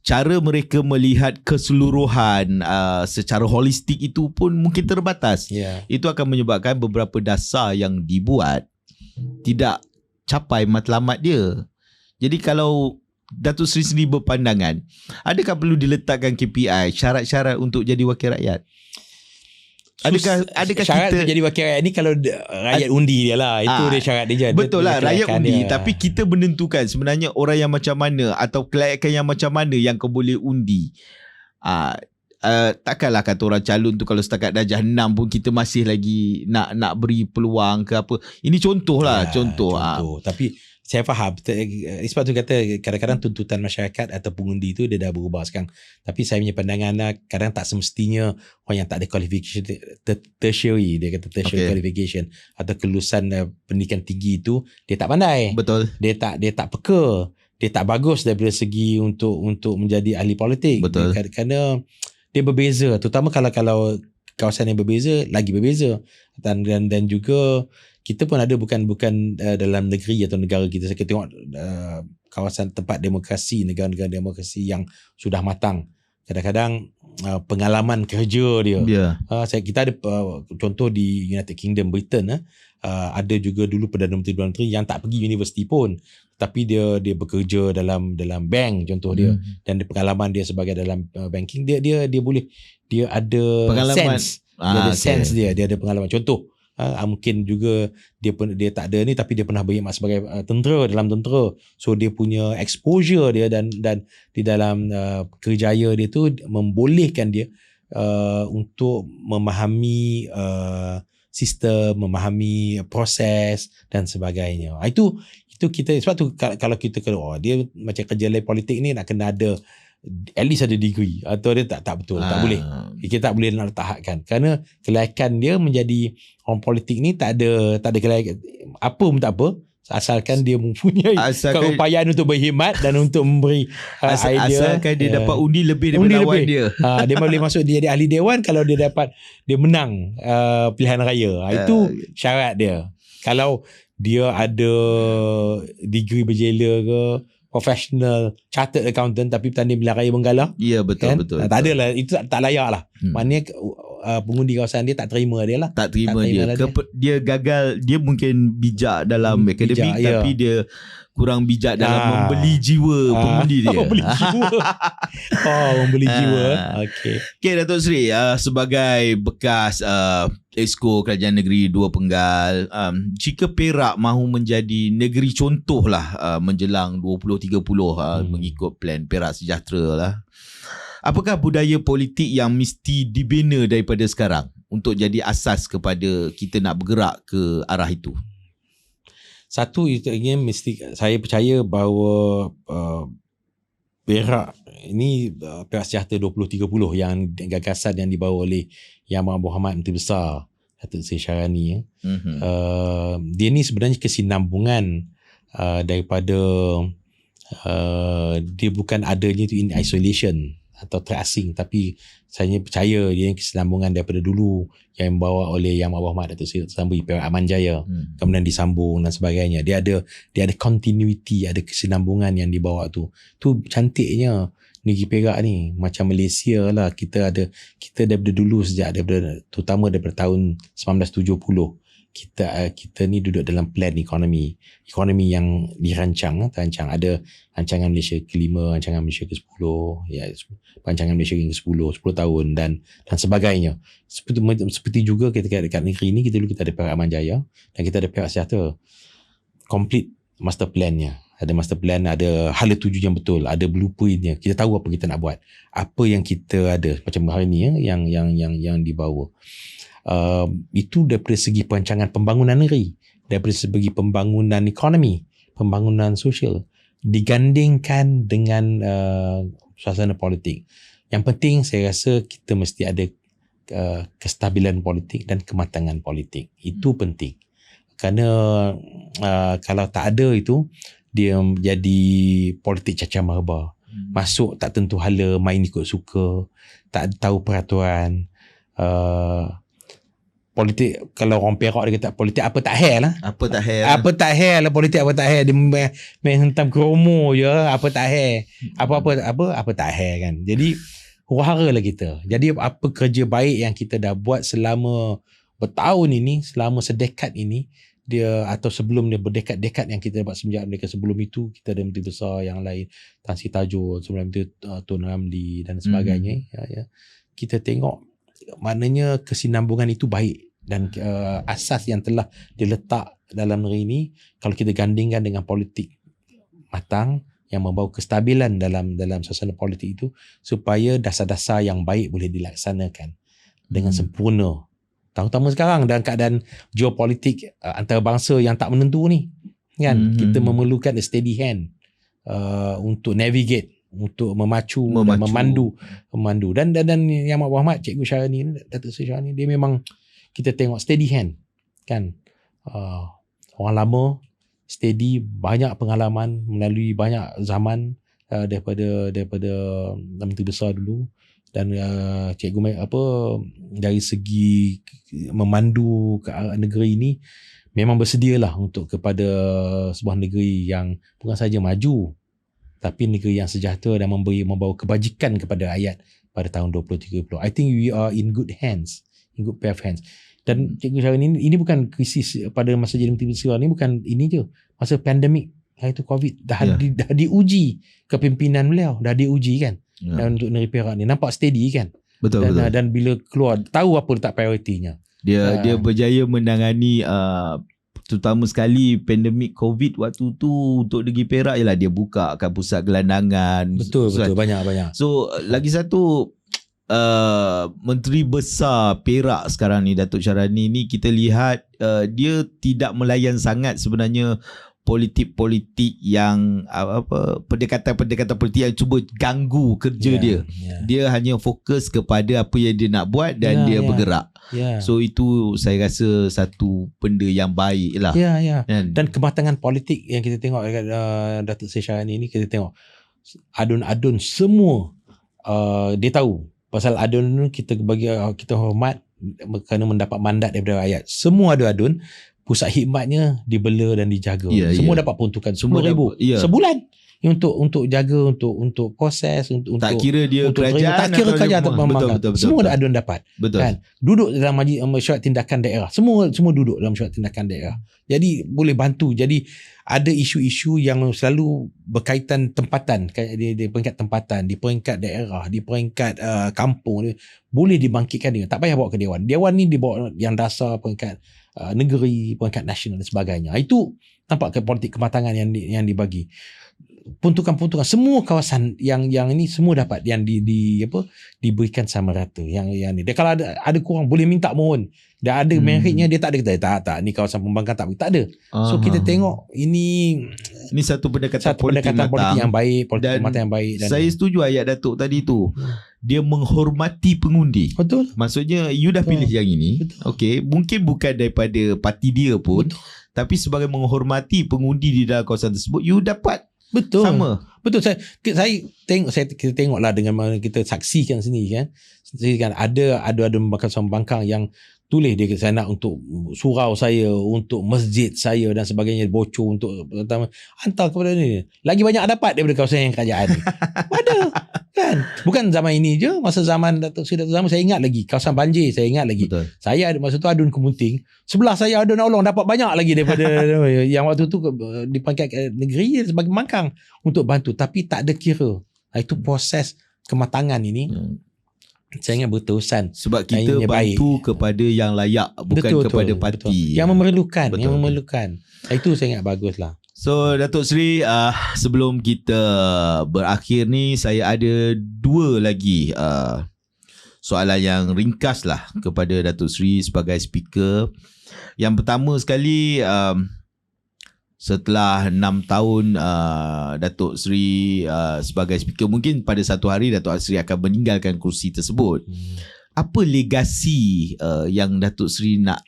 cara mereka melihat keseluruhan secara holistik itu pun mungkin terbatas. Itu akan menyebabkan beberapa dasar yang dibuat tidak capai matlamat dia. Jadi kalau Datuk Sri sendiri berpandangan, adakah perlu diletakkan KPI, syarat-syarat untuk jadi wakil rakyat? Adakah syarat kita jadi wakil rakyat ni kalau rakyat undi dia lah. Itu dia syarat dia. Betul lah, rakyat undi dia. Tapi kita menentukan sebenarnya orang yang macam mana atau kelayakan yang macam mana yang kau boleh undi. Takkanlah kata orang calon tu kalau setakat darjah 6 pun kita masih lagi nak beri peluang ke apa. Ini contoh lah. Contoh. Tapi saya faham. Sebab tu kata kadang-kadang tuntutan masyarakat atau pengundi tu dia dah berubah sekarang. Tapi saya punya pandangan lah, kadang tak semestinya orang yang tak ada qualification tertiary, dia kata tertiary qualification atau kelulusan pendidikan tinggi tu, dia tak pandai. Betul. Dia tak peka. Dia tak bagus daripada segi untuk menjadi ahli politik. Betul. Kerana dia berbeza. Terutama kalau kawasan yang berbeza, lagi berbeza. Dan juga kita pun ada bukan dalam negeri atau negara kita. Saya tengok kawasan tempat demokrasi, negara-negara demokrasi yang sudah matang, kadang-kadang pengalaman kerja dia. Kita ada contoh di United Kingdom, Britain, ada juga dulu Perdana Menteri yang tak pergi universiti pun, tapi dia bekerja dalam bank contoh dia, dan pengalaman dia sebagai dalam banking, dia boleh, dia ada pengalaman, sense, dia ada sense, dia ada pengalaman. Contoh mungkin juga dia tak ada ni, tapi dia pernah berkhidmat sebagai tentera, dalam tentera, so dia punya exposure dia dan di dalam kerjaya dia tu membolehkan dia untuk memahami sistem, memahami proses dan sebagainya. Itu kita, sebab tu kalau kita dia macam kerja lain politik ni nak kena ada at least ada degree, atau dia tak betul, tak boleh. Kita tak boleh nak letakkan, kerana kelayakan dia menjadi orang politik ni tak ada kelayakan apa pun tak apa, asalkan dia mempunyai keupayaan untuk berkhidmat dan untuk memberi idea. Asalkan dia dapat undi lebih daripada lawan dia. Dia boleh masuk, dia jadi ahli dewan kalau dia menang pilihan raya. Itu syarat dia. Kalau dia ada degree berjela ke, professional chartered accountant, tapi bertanding pilihan raya Benggala. Ya, betul, kan? betul. Tak ada lah, itu tak layak lah. Maknanya pengundi kawasan dia tak terima dia lah. Tak terima dia. Dia gagal, dia mungkin bijak dalam akademik, tapi dia kurang bijak dalam membeli jiwa pengundi dia. Membeli jiwa. Membeli jiwa. Okay, Datuk Seri, sebagai bekas Exco Kerajaan Negeri Dua Penggal, jika Perak mahu menjadi negeri contoh lah menjelang 2030 mengikut plan Perak Sejahtera lah, apakah budaya politik yang mesti dibina daripada sekarang untuk jadi asas kepada kita nak bergerak ke arah itu? Satu, saya percaya bahawa Perak ini, Perak Sejahtera 2030 yang gagasan yang dibawa oleh Yang Amat Berhormat Menteri Besar Datuk Seri Syarani, dia ni sebenarnya kesinambungan daripada dia bukan adanya itu in isolation atau terasing, tapi saya percaya dia yang kesinambungan daripada dulu yang dibawa oleh Yang Amat Berhormat Datuk Seri Sambil Perak Aman Jaya, kemudian disambung dan sebagainya. Dia ada continuity, ada kesinambungan yang dibawa tu cantiknya negeri Perak ni. Macam Malaysia lah, kita daripada dulu, terutama daripada tahun 1970 kita ni duduk dalam plan ekonomi yang terancang. Ada rancangan Malaysia ke-5, rancangan Malaysia ke-10, rancangan Malaysia ke-10 tahun dan sebagainya. Seperti juga kita dekat negeri ni, kita ada Perak Aman Jaya dan kita ada Perak Sejahtera. Complete master plan-nya. Ada master plan, ada hala tuju yang betul, ada blueprint-nya. Kita tahu apa kita nak buat. Apa yang kita ada macam hari ni yang dibawa. Itu daripada segi perancangan pembangunan negeri, daripada segi pembangunan ekonomi, pembangunan sosial, digandingkan dengan suasana politik. Yang penting saya rasa kita mesti ada kestabilan politik dan kematangan politik. Itu penting. Kerana kalau tak ada itu, dia jadi politik cacah marba. Masuk tak tentu hala, main ikut suka, tak tahu peraturan. Politik, kalau orang Perak dia kata politik apa tak hair lah. Apa tak hair lah politik, apa tak hair. Dia main hentam kromo je, apa tak hair. Apa tak hair kan. Jadi huru-hara lah kita. Jadi apa kerja baik yang kita dah buat selama bertahun ini, selama sedekad ini, dia atau sebelum dia berdekad-dekad yang kita dapat semenjak mereka sebelum itu, kita ada menteri besar yang lain, Tan Sri Tajur, sebelum itu Tun Ramli dan sebagainya. Kita tengok maknanya kesinambungan itu baik dan asas yang telah diletak dalam negeri ini, kalau kita gandingkan dengan politik matang yang membawa kestabilan dalam suasana politik itu, supaya dasar-dasar yang baik boleh dilaksanakan dengan sempurna. Terutama sekarang dalam keadaan geopolitik antarabangsa yang tak menentu ni kan, kita memerlukan a steady hand untuk navigate, untuk memacu. Dan memandu dan Yang Amat Berhormat Cikgu Syarani, Datuk Seri Syarani, dia memang kita tengok steady hand kan. Orang lama steady, banyak pengalaman melalui banyak zaman daripada Menteri Besar dulu. Dan cikgu dari segi memandu ke negeri ini memang bersedialah untuk kepada sebuah negeri yang bukan saja maju, tapi negeri yang sejahtera dan membawa kebajikan kepada rakyat pada tahun 2030. I think we are in good hands, in good pair of hands. Dan Cikgu Syahrini, ini bukan krisis pada masa jadi Menteri Besar, ni bukan ini je. Masa pandemik, iaitu COVID, dah diuji kepimpinan beliau, dah diuji kan. Dan untuk negeri Perak ni nampak steady kan. Betul. Dan bila keluar, tahu apa letak prioritinya. Dia berjaya menangani terutama sekali pandemik COVID waktu tu. Untuk negeri Perak ialah dia buka kan pusat gelandangan. Betul banyak. So lagi satu, Menteri Besar Perak sekarang ni, Datuk Syarani ni, kita lihat dia tidak melayan sangat sebenarnya politik-politik yang pendekatan-pendekatan politik yang cuba ganggu kerja dia. Dia hanya fokus kepada apa yang dia nak buat dan dia bergerak. So itu saya rasa satu benda yang baik lah. Dan kematangan politik yang kita tengok dekat Datuk Seri Syarani ni, kita tengok adun-adun semua dia tahu pasal adun kita kita hormat kerana mendapat mandat daripada rakyat. Semua adun pusat khidmatnya dibela dan dijaga. Semua dapat peruntukan RM10,000 sebulan untuk jaga, untuk proses, untuk tak kira dia untuk kerajaan, tak kira kerajaan atau pembangkang. Semua adun dapat. Kan? Duduk dalam mesyuarat tindakan daerah. Semua duduk dalam mesyuarat tindakan daerah. Jadi boleh bantu. Jadi ada isu-isu yang selalu berkaitan tempatan, di peringkat tempatan, di peringkat daerah, di peringkat kampung, boleh dibangkitkan dia. Tak payah bawa ke Dewan. Dewan ni dibawa yang dasar peringkat negeri, peringkat nasional dan sebagainya. Itu nampak ke politik kematangan yang dibagi. Peruntukan semua kawasan yang ini semua dapat yang diberikan sama rata. Yang ni dia kalau ada kurang boleh minta mohon. Dah ada meritnya, dia tak ada kata tak ni kawasan pembangkang tak ada. So kita tengok ini satu pendekatan politik yang baik, politik kematangan yang baik. Dan saya setuju ayat Datuk tadi tu. Dia menghormati pengundi. Betul. Maksudnya you dah pilih yang ini. Okey, mungkin bukan daripada parti dia pun. Betul. Tapi sebagai menghormati pengundi di dalam kawasan tersebut, you dapat. Betul. Sama. Betul. Kita tengoklah dengan mana kita saksikan sendiri kan. Ada pembangkang yang tulis dia saya nak untuk surau saya, untuk masjid saya dan sebagainya, bocor untuk pertama hantar kepada ni. Lagi banyak dapat daripada kawasan yang kerajaan ni. Ada kan. Bukan zaman ini je, masa zaman Datuk Seri saya ingat lagi kawasan banjir, saya ingat lagi. Betul. Saya ada masa tu adun Kemunting, sebelah saya adun Aulong dapat banyak lagi daripada yang waktu tu di peringkat negeri sebagai pembangkang untuk bantu, tapi tak ada kira. Itu proses kematangan ini. Saya ingat berterusan. Sebab kita bantu kepada yang layak, bukan kepada parti. Yang memerlukan. Itu saya ingat baguslah. So Datuk Seri, sebelum kita berakhir ni, saya ada dua lagi soalan yang ringkas lah kepada Datuk Seri sebagai speaker. Yang pertama sekali, setelah 6 tahun Datuk Seri sebagai speaker, mungkin pada satu hari Datuk Seri akan meninggalkan kursi tersebut. Apa legasi yang Datuk Seri nak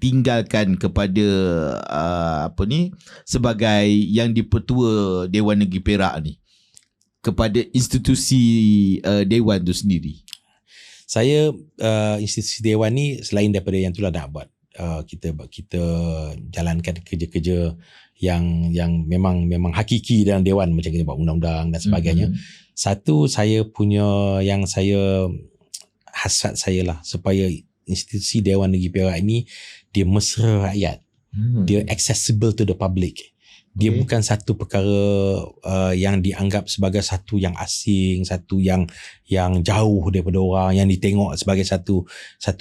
tinggalkan kepada sebagai yang di-Pertua Dewan Negeri Perak ni, kepada institusi Dewan tu sendiri? Saya institusi Dewan ni selain daripada yang itulah nak buat, kita jalankan kerja-kerja yang memang hakiki dalam Dewan, macam kita buat undang-undang dan sebagainya. Satu, saya punya yang saya hasrat saya lah, supaya institusi Dewan Negeri Perak ini dia mesra rakyat. Dia accessible to the public. Dia bukan satu perkara yang dianggap sebagai satu yang asing, satu yang jauh daripada orang, yang ditengok sebagai satu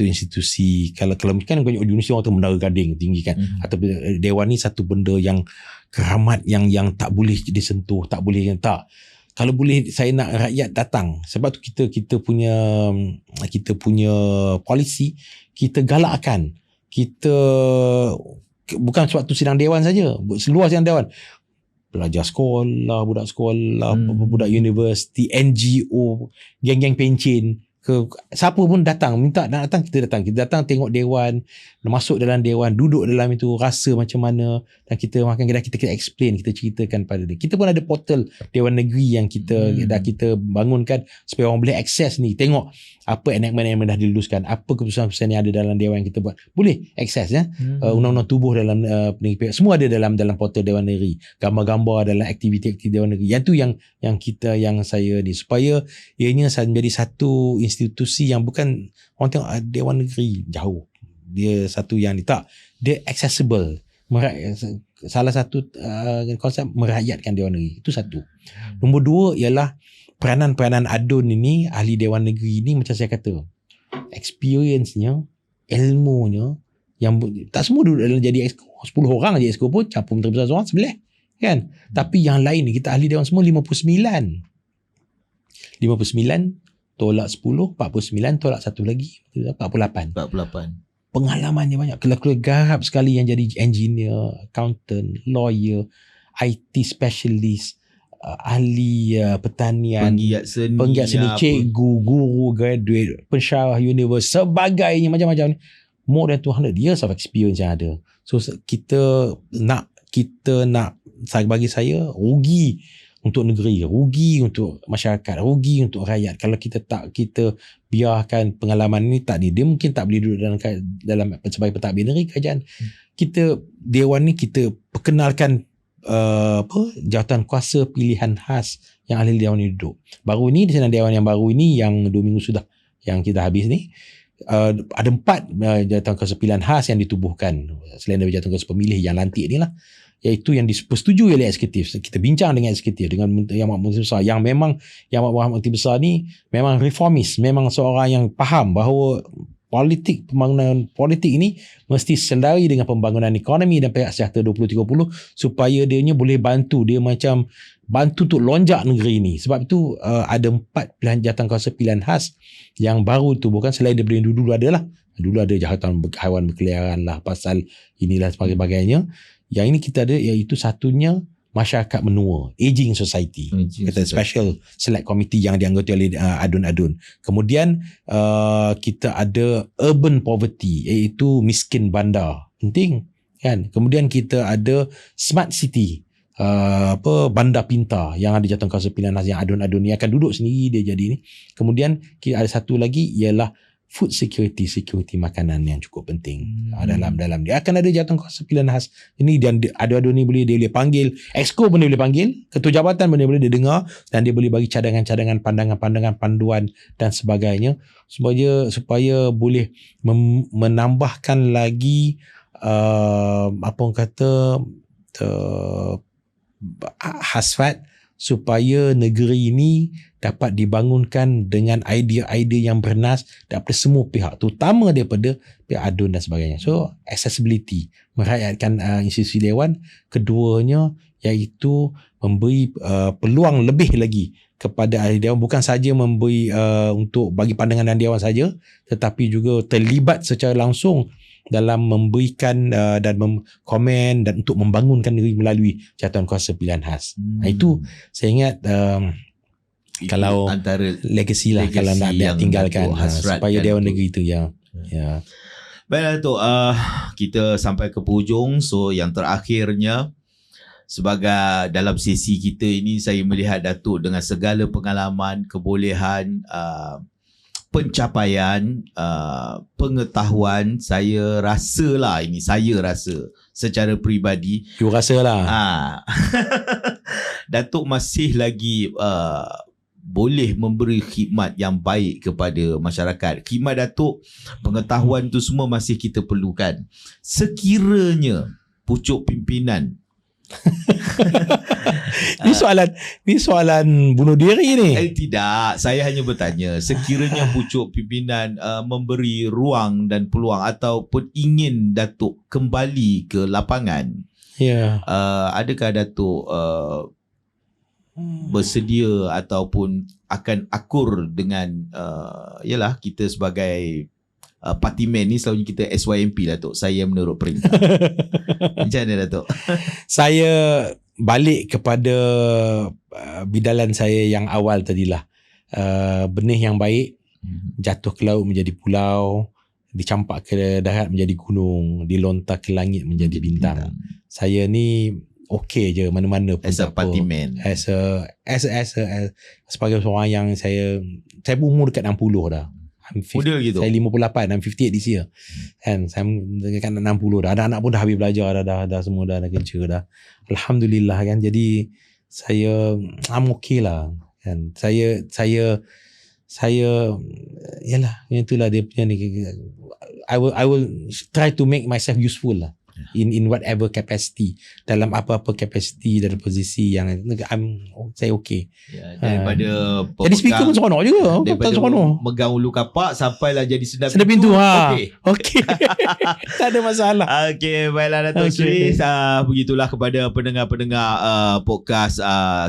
institusi. Kalau kan universiti orang tu Menara Gading tinggi kan, atau Dewan ni satu benda yang keramat, yang tak boleh disentuh, tak boleh tak. Kalau boleh saya nak rakyat datang. Sebab tu kita punya polisi kita galakkan. Kita bukan sebab tu sidang Dewan saja, seluar sidang Dewan, pelajar sekolah, budak sekolah, budak universiti, NGO, geng-geng pencen, siapa pun datang, minta nak datang, kita datang tengok dewan, masuk dalam dewan, duduk dalam itu, rasa macam mana, dan kita makan kedai, kita explain, kita ceritakan pada dia. Kita pun ada portal Dewan Negeri yang kita dah kita bangunkan supaya orang boleh akses ni, tengok apa enactment yang dah diluluskan, apa keputusan-keputusan yang ada dalam dewan yang kita buat, boleh akses ya. Undang-undang tubuh dalam semua ada dalam portal Dewan Negeri, gambar-gambar dalam aktiviti-aktiviti Dewan Negeri. Yang tu yang saya ni, supaya ianya menjadi satu institusi yang bukan orang tengok Dewan Negeri jauh, dia satu yang ni, tak, dia accessible. Salah satu konsep merakyatkan Dewan Negeri, itu satu. Nombor dua ialah peranan-peranan adun ini, ahli Dewan Negeri ini, macam saya kata, experience-nya, ilmunya, yang tak semua duduk dalam jadi exco. 10 orang je exco pun, campur Menteri Besar seorang sebelah kan. Tapi yang lain ni, kita ahli Dewan semua 59 tolak 10, 49 tolak satu lagi, 48. Pengalamannya banyak. Keluarga garap sekali yang jadi engineer, accountant, lawyer, IT specialist, ahli pertanian, penggiat seni, cikgu, guru, graduate, pensyarah universiti, sebagainya, macam-macam ni. More than 200 years of experience yang ada. So kita nak bagi saya, rugi untuk negeri, rugi untuk masyarakat, rugi untuk rakyat kalau kita biarkan pengalaman ni dia mungkin tak boleh duduk dalam sebagai pentadbir negeri kerajaan. Kita dewan ni kita perkenalkan jawatan kuasa pilihan khas yang ahli dewan ni duduk. Baru ni di sana dewan yang baru ini yang 2 minggu sudah yang kita habis ni, ada 4 jawatan kuasa pilihan khas yang ditubuhkan selain dari jawatan kuasa pemilih yang lantik ni lah, iaitu yang dipersetujui oleh eksekutif. Kita bincang dengan eksekutif, dengan Yang Amat Menteri Besar, yang memang Yang Amat Menteri Besar ni memang reformis, memang seorang yang faham bahawa pembangunan politik ini mesti selari dengan pembangunan ekonomi dan pihak sejahtera 2030 supaya dia boleh bantu untuk lonjak negeri ini. Sebab itu ada 4 pilihan jawatan kuasa pilihan khas yang baru tubuhkan, selain daripada dulu ada jawatan haiwan berkeliaran lah, pasal inilah sebagainya. Yang ini kita ada, iaitu satunya masyarakat menua, aging society, special select committee yang dianggoti oleh adun-adun. Kemudian kita ada urban poverty, iaitu miskin bandar, penting kan. Kemudian kita ada smart city, bandar pintar yang ada jawatan kuasa pilihan khas yang adun-adun ni akan duduk sendiri dia jadi ni. Kemudian kita ada satu lagi ialah food security makanan yang cukup penting. Dalam dia akan ada jawatan kuasa pilihan khas ini, dan ada-ada ni dia boleh panggil exco pun, dia boleh panggil ketua jabatan pun, dia boleh dia dengar, dan dia boleh bagi cadangan-cadangan, pandangan-pandangan, panduan dan sebagainya supaya boleh menambahkan lagi hasrat supaya negeri ini dapat dibangunkan dengan idea-idea yang bernas daripada semua pihak, terutama daripada pihak adun dan sebagainya. So accessibility, merakyatkan institusi dewan. Keduanya iaitu memberi peluang lebih lagi kepada ahli dewan, bukan saja memberi untuk bagi pandangan dan dewan saja, tetapi juga terlibat secara langsung dalam memberikan dan komen dan untuk membangunkan negeri melalui jawatan kuasa pilihan khas. Itu saya ingat kalau antara legacy lah kalau nak tinggalkan supaya Dewan Negeri itu ya. Baiklah Datuk, kita sampai ke hujung. So yang terakhirnya, sebagai dalam sesi kita ini, saya melihat Datuk dengan segala pengalaman, kebolehan, pencapaian, pengetahuan, saya rasa secara peribadi, you rasa lah Datuk masih lagi boleh memberi khidmat yang baik kepada masyarakat. Khidmat Datuk, pengetahuan tu semua masih kita perlukan. Sekiranya pucuk pimpinan Ni soalan bunuh diri ni. Tidak, saya hanya bertanya, sekiranya pucuk pimpinan memberi ruang dan peluang ataupun ingin Datuk kembali ke lapangan, adakah Datuk bersedia ataupun akan akur dengan kita sebagai partimen ni, selalunya kita SYMP Datuk, saya menurut perintah. Macam mana Datuk? Saya balik kepada bidalan saya yang awal tadilah, benih yang baik jatuh ke laut menjadi pulau, dicampak ke darat menjadi gunung, dilontar ke langit menjadi bintang. Saya ni okey je mana-mana pun. As a party man. As sebagai seorang yang saya berumur dekat 60 dah. Muda gitu. Saya 58, I'm 58 this year. Kan, saya dekat 60 dah. Anak-anak pun dah habis belajar dah semua dah kerja dah. Alhamdulillah kan. Jadi saya I'm okay lah. Kan. Saya yalah, itulah dia punya ni. I will try to make myself useful lah. In whatever capacity, dalam apa-apa capacity dan posisi yang saya okay. Ya, daripada jadi speaker pun seronok juga. Daripada seronok megang ulu kapak sampailah jadi sedap pintu. Okey. Tak ada masalah. Okey, baiklah Datuk Sri. Begitulah kepada pendengar-pendengar podcast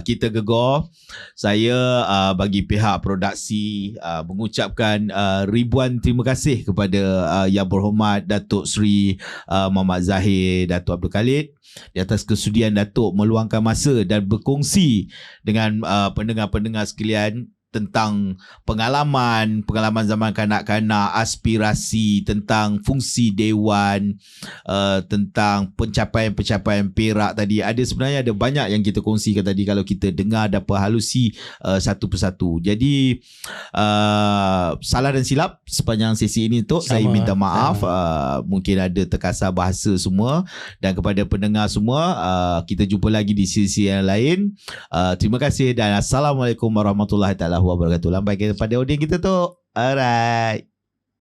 Kita Gegar. Saya bagi pihak produksi mengucapkan ribuan terima kasih kepada Yang Berhormat Datuk Sri Muhammad Zahir Datuk Abdul Khalid di atas kesudian Datuk meluangkan masa dan berkongsi dengan pendengar-pendengar sekalian tentang pengalaman zaman kanak-kanak, aspirasi, tentang fungsi dewan, tentang pencapaian-pencapaian Perak tadi. Sebenarnya ada banyak yang kita kongsikan tadi kalau kita dengar dan perhalusi satu persatu. Jadi salah dan silap sepanjang sesi ini saya minta maaf. Mungkin ada terkasar bahasa semua, dan kepada pendengar semua kita jumpa lagi di sesi yang lain. Terima kasih dan Assalamualaikum warahmatullahi wabarakatuh. Lambai kepada audiens kita tu. Alright.